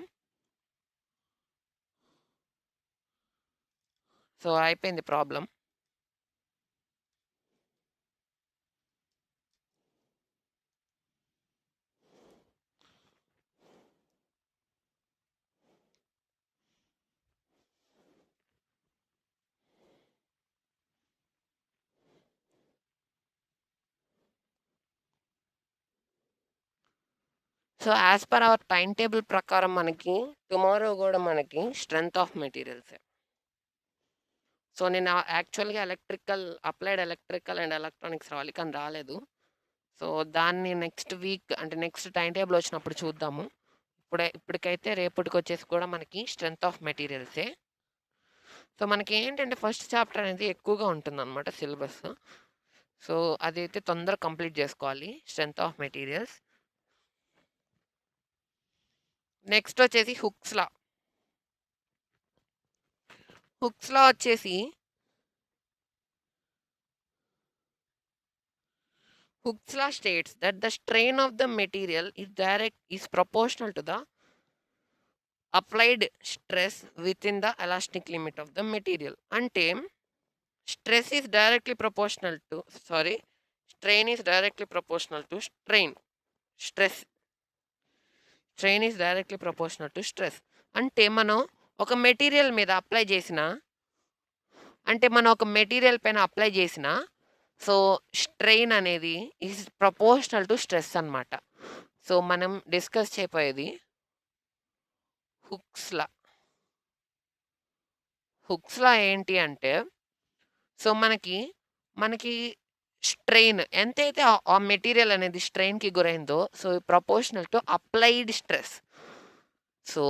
Speaker 1: సో అయిపోయింది problem. So as per our time table ప్రకారం మనకి టుమారో కూడా మనకి స్ట్రెంగ్త్ ఆఫ్ మెటీరియల్స్. సో నేను యాక్చువల్గా అప్లైడ్ ఎలక్ట్రికల్ అండ్ ఎలక్ట్రానిక్స్ రావాలి, కానీ రాలేదు. సో దాన్ని నెక్స్ట్ వీక్ అంటే నెక్స్ట్ టైం టేబుల్ వచ్చినప్పుడు చూద్దాము. ఇప్పటికైతే రేపటికి వచ్చేసి కూడా మనకి స్ట్రెంగ్త్ ఆఫ్ మెటీరియల్సే. సో మనకి ఏంటంటే ఫస్ట్ చాప్టర్ అనేది ఎక్కువగా ఉంటుందన్నమాట సిలబస్. సో అదైతే తొందరగా కంప్లీట్ చేసుకోవాలి, స్ట్రెంగ్త్ ఆఫ్ మెటీరియల్స్. నెక్స్ట్ వచ్చేసి హుక్స్ లా వచ్చేసి Hooke's law states that the strain of the material is proportional to the applied stress within the elastic limit of the material. అంటే strain is directly proportional to stress. అంటే మనం ఒక material మీద apply చేసిన so strain అనేది is proportional to stress అనమాట. So మనం discuss చేయబోయేది హుక్స్ హుక్స్ లా ఏంటి అంటే, సో మనకి స్ట్రెయిన్ ఎంతైతే ఆ మెటీరియల్ అనేది స్ట్రెయిన్‌కి గురైందో, so proportional to applied stress. So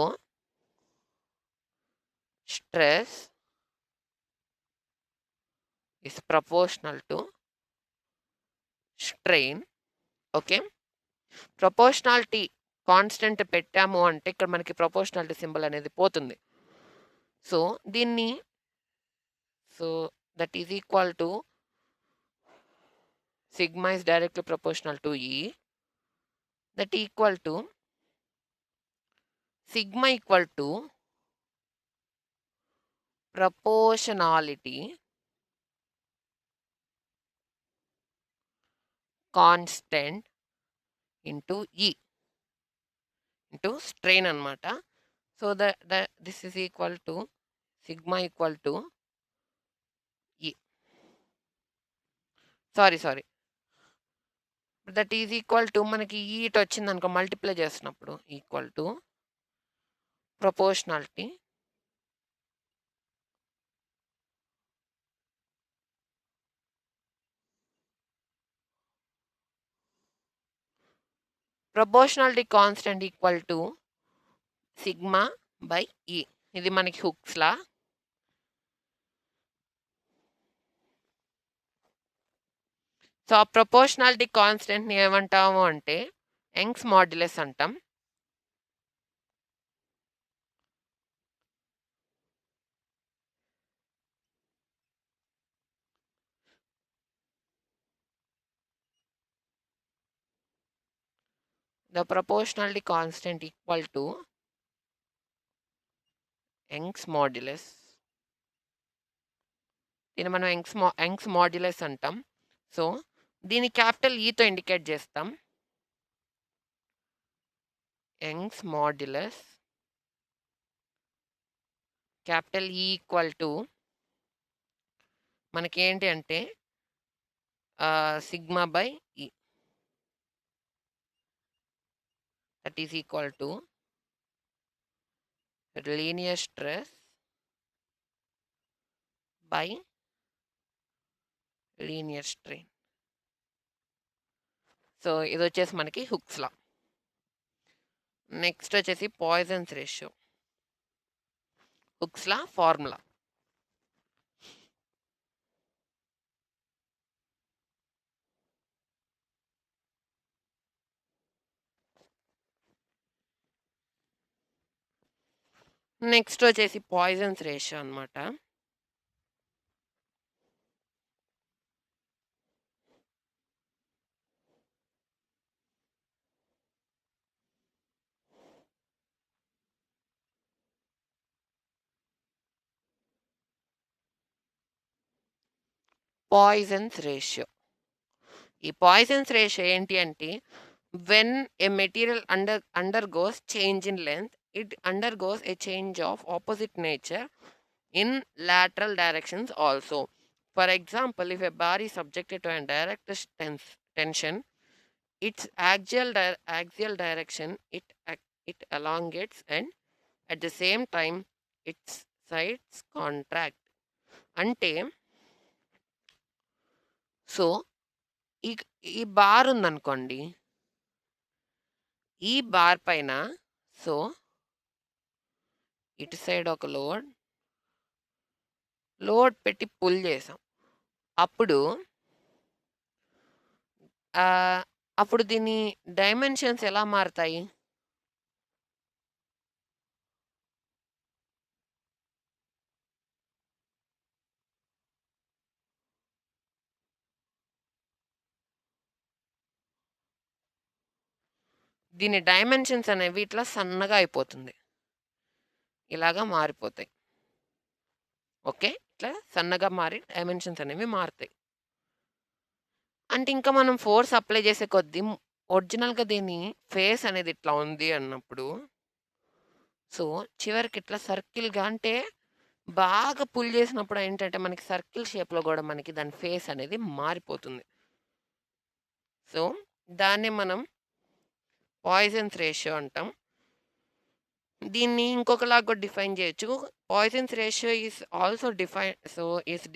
Speaker 1: stress is proportional to strain. Okay. Proportionality constant పెట్టాము అంటే ఇక్కడ మనకి ప్రపోర్షనాలిటీ సింబల్ అనేది పోతుంది. సో దీన్ని so that is equal to sigma is directly proportional to E, that equal to sigma equal to proportionality constant into E into strain anamata. So that this is equal to sigma equal to E. Sorry. That is equal to మనకి E ఇటు వచ్చింది అనుకో multiply చేసినప్పుడు equal to proportionality constant equal to sigma by E. ఇది మనకి hooks లా. So ఆ proportionality కాన్స్టెంట్ని ఏమంటాము అంటే యంగ్స్ మాడ్యులస్ అంటాం. The proportionality constant equal to Young's modulus. దీన్ని మనం యంగ్స్ మాడ్యులస్ అంటాం. సో దీన్ని క్యాపిటల్ ఈతో ఇండికేట్ చేస్తాం. యంగ్స్ మాడ్యులస్ క్యాపిటల్ ఈ ఈక్వల్ టు మనకి ఏంటి అంటే సిగ్మా బై ఈ. That is equal to linear stress by linear strain. So ఇది వచ్చేసి మనకి హుక్స్ లా. నెక్స్ట్ వచ్చేసి పాయిజన్స్ రేషియో. హుక్స్ లా ఫార్ములా. నెక్స్ట్ వచ్చేసి పాయిజన్స్ రేషియో అనమాట. Poisons ratio. ఈ పాయిజన్స్ రేషియో ఏంటి అంటే when a material undergoes change in length, it undergoes a change of opposite nature in lateral directions also. For example, if a bar is subjected to a direct tension, its axial direction it elongates, and at the same time its sides contract. అంటే so ఈ bar ఉందనుకోండి, ఈ bar పైన so ఇటు side ఒక load పెట్టి pull చేసాం. అప్పుడు అప్పుడు దీని డైమెన్షన్స్ ఎలా మారుతాయి? దీని డైమెన్షన్స్ అనేవి ఇట్లా సన్నగా అయిపోతుంది, ఇలాగా మారిపోతాయి. ఓకే, ఇట్లా సన్నగా మారి డైమెన్షన్స్ అనేవి మారుతాయి. అంటే ఇంకా మనం ఫోర్స్ అప్లై చేసే కొద్దీ ఒరిజినల్గా దీని ఫేస్ అనేది ఇట్లా ఉంది అన్నప్పుడు సో చివరికి ఇట్లా సర్కిల్గా అంటే బాగా పుల్ చేసినప్పుడు ఏంటంటే మనకి సర్కిల్ షేప్లో కూడా మనకి దాని ఫేస్ అనేది మారిపోతుంది. సో దాన్ని మనం పాయిజన్స్ రేషియో అంటాం. దీన్ని ఇంకొకలాగా కూడా డిఫైన్ చేయొచ్చు. Poisson's ratio is also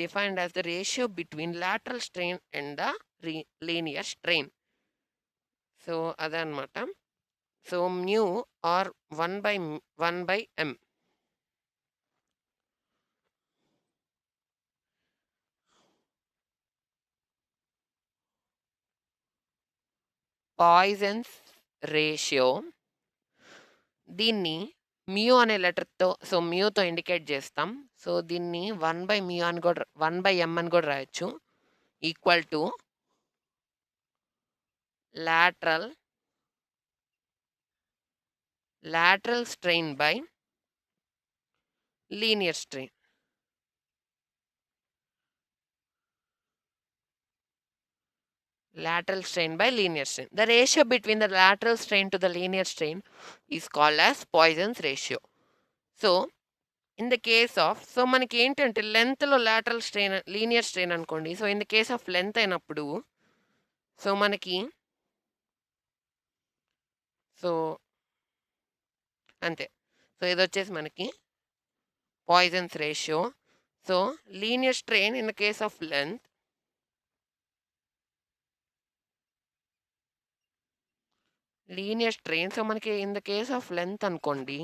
Speaker 1: defined as the ratio between lateral strain and the linear strain. So అదనమాట. So mu or 1/m. Poisson's ratio దీన్ని మ్యూ అనే లెటర్‌తో మ్యూతో ఇండికేట్ చేస్తాం. సో దీన్ని 1/mu అని కూడా 1/m అని కూడా రాయొచ్చు. Equal to lateral strain by linear strain. Lateral strain by linear strain. The ratio between the lateral strain to the linear strain is called as Poisson's ratio. So, in the case of, మనకి ఏంటంటే లెంత్లో lateral strain, linear strain అనుకోండి. So in the case of length అయినప్పుడు మనకి అంతే. So ఇది వచ్చేసి మనకి Poisson's ratio. So linear strain in the case of length, linear strain. So మనకి in the case of length అనుకోండి,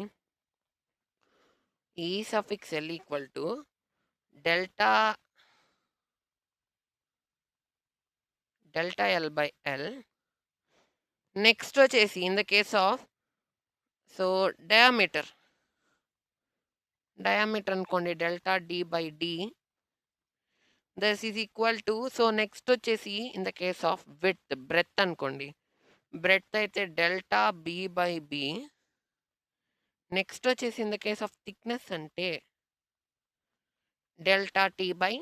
Speaker 1: E suffix L equal to delta L by L. Next వచ్చేసి in the case of diameter అనుకోండి delta D by D. This is equal to next వచ్చేసి in the case of breadth అనుకోండి, breadth అయితే delta B by B. Next వచ్చేసి in the case of thickness అంటే delta T by,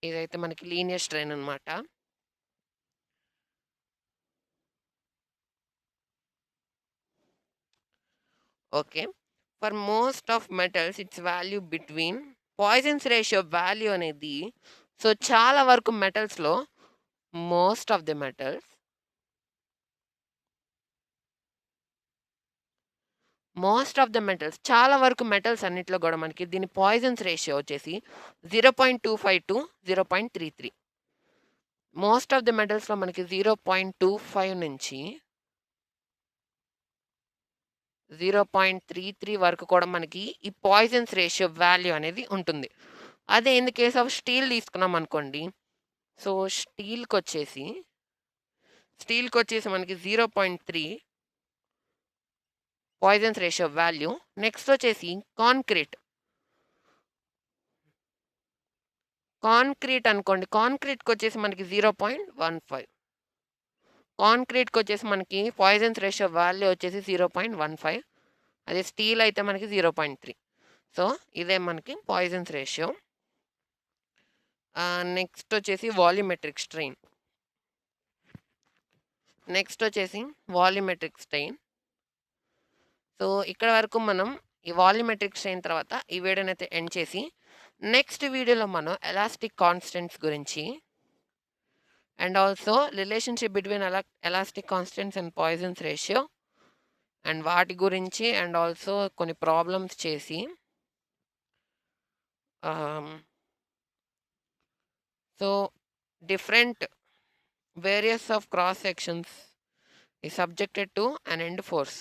Speaker 1: ఇదైతే మనకి linear strain అనమాట. Okay, for most of metals it's value between poisons ratio value అనేది చాలా వరకు మెటల్స్లో మోస్ట్ ఆఫ్ ది మెటల్స్ చాలా వరకు మెటల్స్ అన్నిట్లో కూడా మనకి దీని పాయిజన్స్ రేషియో వచ్చేసి 0.25 టు 0.33. మోస్ట్ ఆఫ్ ది మెటల్స్లో మనకి 0.25 నుంచి 0.33 వరకు కూడా మనకి ఈ పాయిజన్స్ రేషియో వాల్యూ అనేది ఉంటుంది. అదే in the case of steel తీసుకున్నాం అనుకోండి, స్టీల్కి వచ్చేసి మనకి 0.3 పాయిజన్స్ రేషియో వాల్యూ. నెక్స్ట్ వచ్చేసి కాంక్రీట్ అనుకోండి, కాంక్రీట్కి వచ్చేసి మనకి 0.15. కాంక్రీట్కి వచ్చేసి మనకి పాయిజన్స్ రేషియో వాల్యూ వచ్చేసి 0.15. అదే స్టీల్ అయితే మనకి 0.3. సో ఇదే మనకి పాయిజన్స్ రేషియో. నెక్స్ట్ వచ్చేసి వాల్యూమెట్రిక్ స్ట్రెయిన్. ఇక్కడ వరకు మనం ఈ వాల్యూమెట్రిక్ స్ట్రెయిన్ తర్వాత ఈ వీడియోని అయితే ఎండ్ చేసి, నెక్స్ట్ వీడియోలో మనం ఎలాస్టిక్ కాన్స్టెంట్స్ గురించి and also relationship between elastic constants and Poisson's ratio and వాటి గురించి అండ్ ఆల్సో కొన్ని ప్రాబ్లమ్స్ చేసి different various of cross sections ఈ subjected to an end force.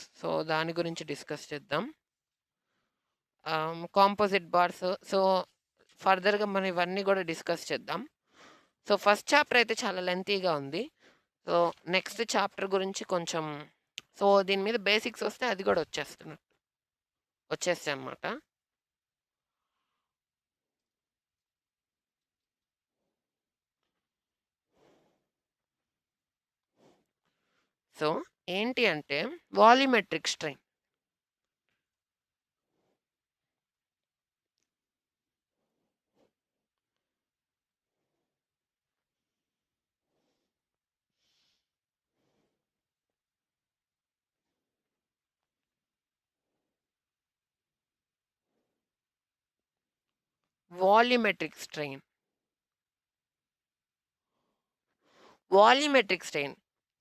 Speaker 1: దాని గురించి డిస్కస్ చేద్దాం. Composite bars. ఫర్దర్గా మనం ఇవన్నీ కూడా డిస్కస్ చేద్దాం. ఫస్ట్ చాప్టర్ అయితే చాలా లెంతీగా ఉంది. నెక్స్ట్ చాప్టర్ గురించి కొంచెం దీని మీద బేసిక్స్ వస్తే అది కూడా వచ్చేస్తాయి అన్నమాట. ఏంటి అంటే volumetric strain. Volumetric strain.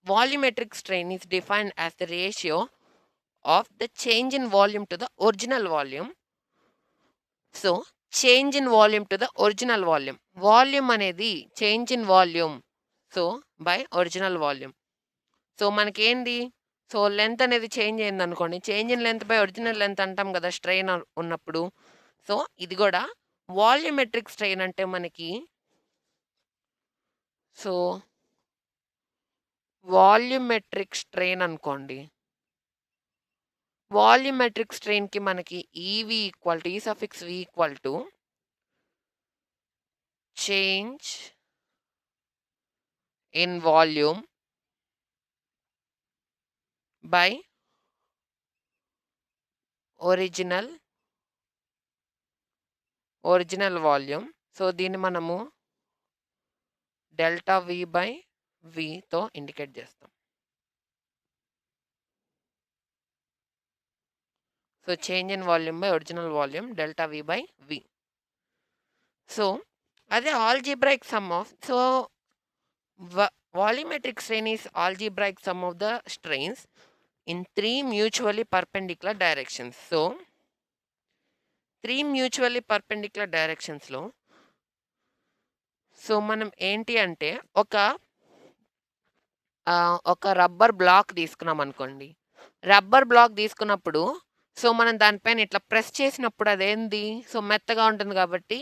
Speaker 1: Volumetric strain is defined as the ratio of the change in volume to the original volume. So change in volume to the original volume. Volume అనేది change in volume so by original volume. So మనకేంది, so length అనేది change అయింది అనుకోండి, change in length by original length అంటాం కదా strain ఉన్నప్పుడు. So ఇది కూడా వాల్యూమెట్రిక్ స్ట్రెయిన్ అంటే మనకి, సో వాల్యూమెట్రిక్ స్ట్రెయిన్ అనుకోండి, వాల్యూమెట్రిక్ స్ట్రెయిన్కి మనకి EV equal to E suffix V equal to change in volume by original volume. So దీన్ని మనము డెల్టా వి బై వితో ఇండికేట్ చేస్తాం. So change in volume by original volume delta V by V. So అదే algebraic sum of, so volumetric strain is algebraic sum of the strains in 3 mutually perpendicular directions. So 3 mutually perpendicular directionsలో so మనం ఏంటి అంటే ఒక rubber black తీసుకున్నాం అనుకోండి. Rubber black తీసుకున్నప్పుడు so మనం దానిపైన ఇట్లా ప్రెస్ చేసినప్పుడు అదేంది, సో మెత్తగా ఉంటుంది కాబట్టి,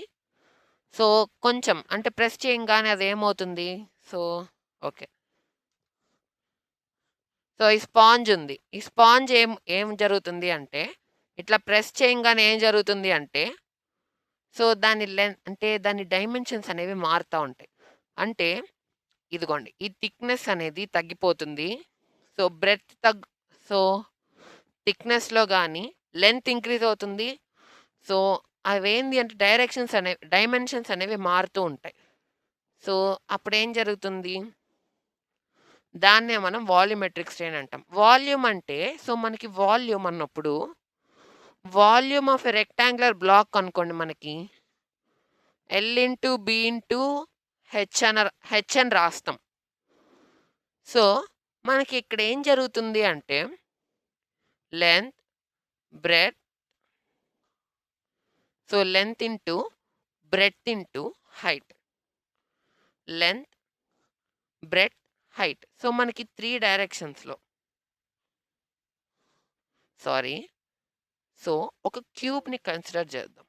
Speaker 1: సో కొంచెం అంటే ప్రెస్ చేయంగానే అది ఏమవుతుంది, సో ఓకే, సో ఈ స్పాంజ్ ఉంది. ఈ స్పాంజ్ ఏం జరుగుతుంది అంటే, ఇట్లా ప్రెస్ చేయంగానే ఏం జరుగుతుంది అంటే, సో దాని అంటే దాని డైమెన్షన్స్ అనేవి మారుతూ ఉంటాయి. అంటే ఇదిగోండి, ఈ థిక్నెస్ అనేది తగ్గిపోతుంది. సో బ్రెడ్త్ సో థిక్నెస్లో కానీ లెంత్ ఇంక్రీజ్ అవుతుంది. సో అవేంది అంటే డైమెన్షన్స్ అనేవి మారుతూ ఉంటాయి. సో అప్పుడు ఏం జరుగుతుంది, దాన్నే మనం వాల్యూమెట్రిక్ స్ట్రెయిన్ అంటాం. వాల్యూమ్ అంటే, సో మనకి వాల్యూమ్ అన్నప్పుడు volume of a rectangular block అనుకోండి, మనకి L into B into H అని రాస్తాం. సో మనకి ఇక్కడ ఏం జరుగుతుంది అంటే length breadth, so length into breadth into height, length breadth height. So మనకి 3 డైరెక్షన్స్లో, సారీ, సో ఒక క్యూబ్ని కన్సిడర్ చేద్దాం.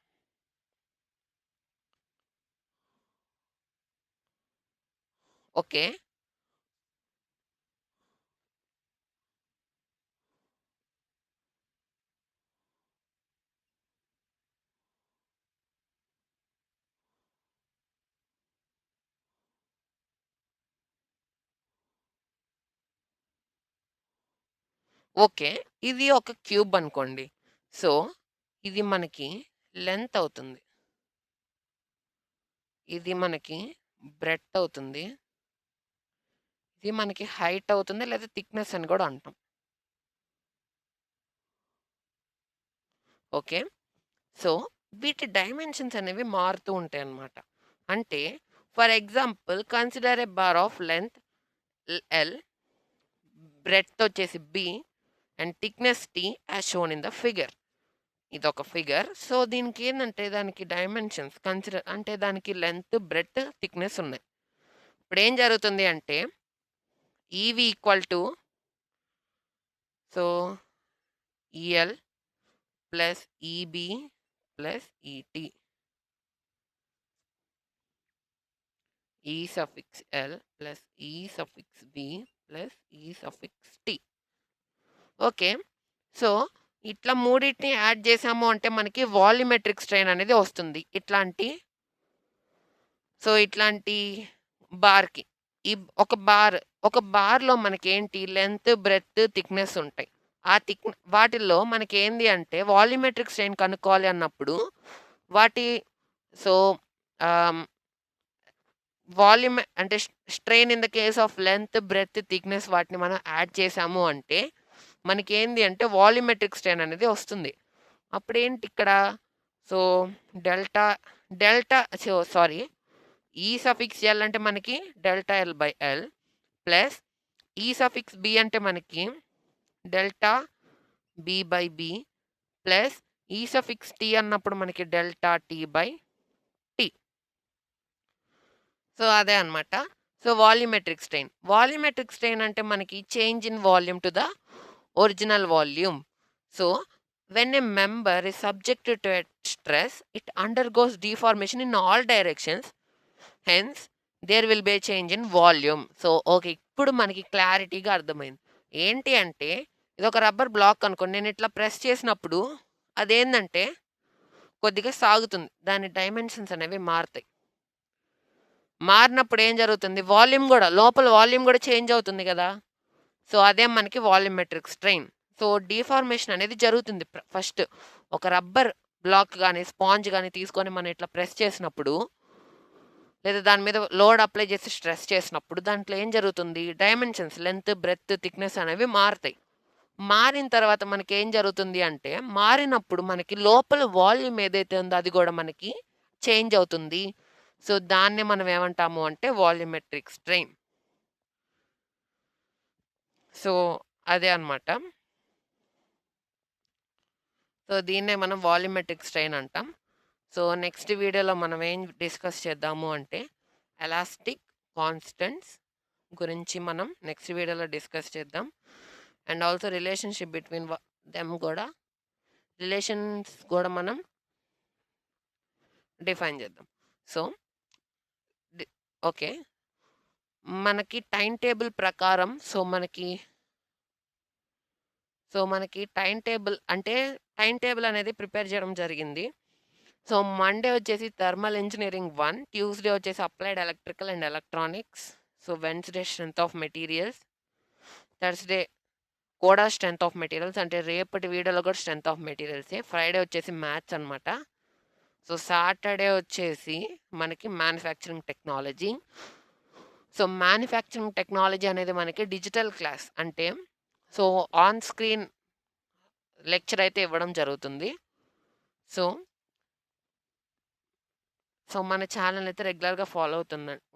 Speaker 1: ఓకే, ఓకే, ఇది ఒక క్యూబ్ అనుకోండి. సో ఇది మనకి లెంత్ అవుతుంది, ఇది మనకి బ్రెడ్త్ అవుతుంది, ఇది మనకి హైట్ అవుతుంది, లేదా థిక్నెస్ అని కూడా అంటాం. ఓకే, సో వీటి డైమెన్షన్స్ అనేవి మారుతూ ఉంటాయి అన్నమాట. అంటే for example consider a bar of length L, breadth వచ్చేసి B and thickness T as shown in the figure. ఇదొక ఫిగర్. సో దీనికి ఏంటంటే దానికి డైమెన్షన్స్ కన్సిడర్, అంటే దానికి లెంత్ బ్రెడ్త్ థిక్నెస్ ఉన్నాయి. ఇప్పుడు ఏం జరుగుతుంది అంటే E V equal to, so E L plus E B plus E T, E suffix L plus ఈ సఫిక్స్ బి ప్లస్ ఈ సఫిక్స్ టి. ఓకే, సో ఇట్లా మూడింటిని యాడ్ చేసాము అంటే మనకి వాల్యూమెట్రిక్ స్ట్రెయిన్ అనేది వస్తుంది. ఇట్లాంటి బార్కి ఈ ఒక బార్లో మనకి ఏంటి లెంత్ బ్రెడ్త్ థిక్నెస్ ఉంటాయి. వాటిల్లో మనకి ఏంది అంటే వాల్యూమెట్రిక్ స్ట్రెయిన్ కనుక్కోవాలి అన్నప్పుడు సో వాల్యూమ్ అంటే strain in the case of length breadth thickness వాటిని మనం యాడ్ చేసాము అంటే మనకి ఏంది అంటే వాల్యూమెట్రిక్ స్ట్రెయిన్ అనేది వస్తుంది. అప్పుడు ఏంటి ఇక్కడ, సో సారీ ఈ సఫిక్స్ ఎల్ అంటే మనకి delta L by L plus ఈ సఫిక్స్ బి అంటే మనకి delta B by B plus ఈ సఫిక్స్ టీ అన్నప్పుడు మనకి delta T by T. So అదే అనమాట. So volumetric strain. Volumetric strain అంటే మనకి change in volume to the original volume. So when a member is subjected to a stress, it undergoes deformation in all directions. Hence, there will be a change in volume. So okay, ఇప్పుడు మనకి క్లారిటీగా అర్థమైంది. ఏంటి అంటే ఇది ఒక rubber black అనుకోండి. నేను ఇట్లా ప్రెస్ చేసినప్పుడు అదేంటంటే కొద్దిగా సాగుతుంది. దాని డైమెన్షన్స్ అనేవి మారుతాయి. మారినప్పుడు ఏం జరుగుతుంది, వాల్యూమ్ కూడా లోపల వాల్యూమ్ కూడా చేంజ్ అవుతుంది కదా. సో అదే మనకి వాల్యూమెట్రిక్ స్ట్రెయిన్. సో డీఫార్మేషన్ అనేది జరుగుతుంది. ఫస్ట్ ఒక రబ్బర్ బ్లాక్ కానీ స్పాంజ్ కానీ తీసుకొని మనం ఇట్లా ప్రెస్ చేసినప్పుడు లేదా దాని మీద లోడ్ అప్లై చేసి స్ట్రెస్ చేసినప్పుడు దాంట్లో ఏం జరుగుతుంది, డైమెన్షన్స్ లెంత్ బ్రెత్ థిక్నెస్ అనేవి మారుతాయి. మారిన తర్వాత మనకి ఏం జరుగుతుంది అంటే మారినప్పుడు మనకి లోపల వాల్యూమ్ ఏదైతే ఉందో అది కూడా మనకి చేంజ్ అవుతుంది. సో దాన్నే మనం ఏమంటాము అంటే వాల్యూమెట్రిక్ స్ట్రెయిన్. సో అదే అనమాట. సో దీన్నే మనం వాల్యూమెట్రిక్ స్ట్రెయిన్ అంటాం. సో నెక్స్ట్ వీడియోలో మనం ఏం డిస్కస్ చేద్దాము అంటే ఎలాస్టిక్ కాన్స్టెంట్స్ గురించి మనం నెక్స్ట్ వీడియోలో డిస్కస్ చేద్దాం. And also relationship between them కూడా రిలేషన్స్ కూడా మనం డిఫైన్ చేద్దాం. సో ఓకే, మనకి టైం టేబుల్ ప్రకారం మనకి టైం టేబుల్ అంటే టైం టేబుల్ అనేది ప్రిపేర్ చేయడం జరిగింది. సో మండే వచ్చేసి థర్మల్ ఇంజనీరింగ్ 1, ట్యూస్డే వచ్చేసి applied electrical and electronics, so Wednesday strength of materials, Thursday కూడా స్ట్రెంత్ ఆఫ్ మెటీరియల్స్, అంటే రేపటి వీడియోలో కూడా స్ట్రెంత్ ఆఫ్ మెటీరియల్సే. ఫ్రైడే వచ్చేసి మ్యాథ్స్ అనమాట. సో సాటర్డే వచ్చేసి మనకి manufacturing technology. So manufacturing technology అనేది మనకి డిజిటల్ క్లాస్, అంటే సో ఆన్ స్క్రీన్ లెక్చర్ అయితే ఇవ్వడం జరుగుతుంది. సో మన ఛానల్ అయితే రెగ్యులర్గా ఫాలో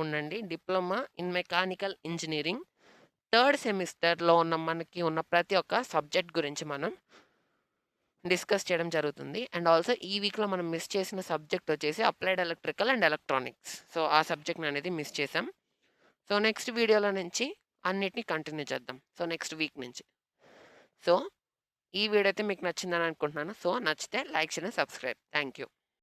Speaker 1: ఉండండి. Diploma in mechanical engineering third సెమిస్టర్లో మనకి ఉన్న ప్రతి ఒక్క సబ్జెక్ట్ గురించి మనం డిస్కస్ చేయడం జరుగుతుంది. అండ్ ఆల్సో ఈ వీక్లో మనం మిస్ చేసిన సబ్జెక్ట్ వచ్చేసి applied electrical and electronics. So ఆ సబ్జెక్ట్ అనేది మిస్ చేసాం. సో నెక్స్ట్ వీడియోలో నుంచి అన్నిటిని కంటిన్యూ చేద్దాం. సో నెక్స్ట్ వీక్ నుంచి. సో ఈ వీడియో అయితే మీకు నచ్చిందని అనుకుంటున్నాను. సో నచ్చితే లైక్ చేయండి, సబ్స్క్రైబ్. Thank you.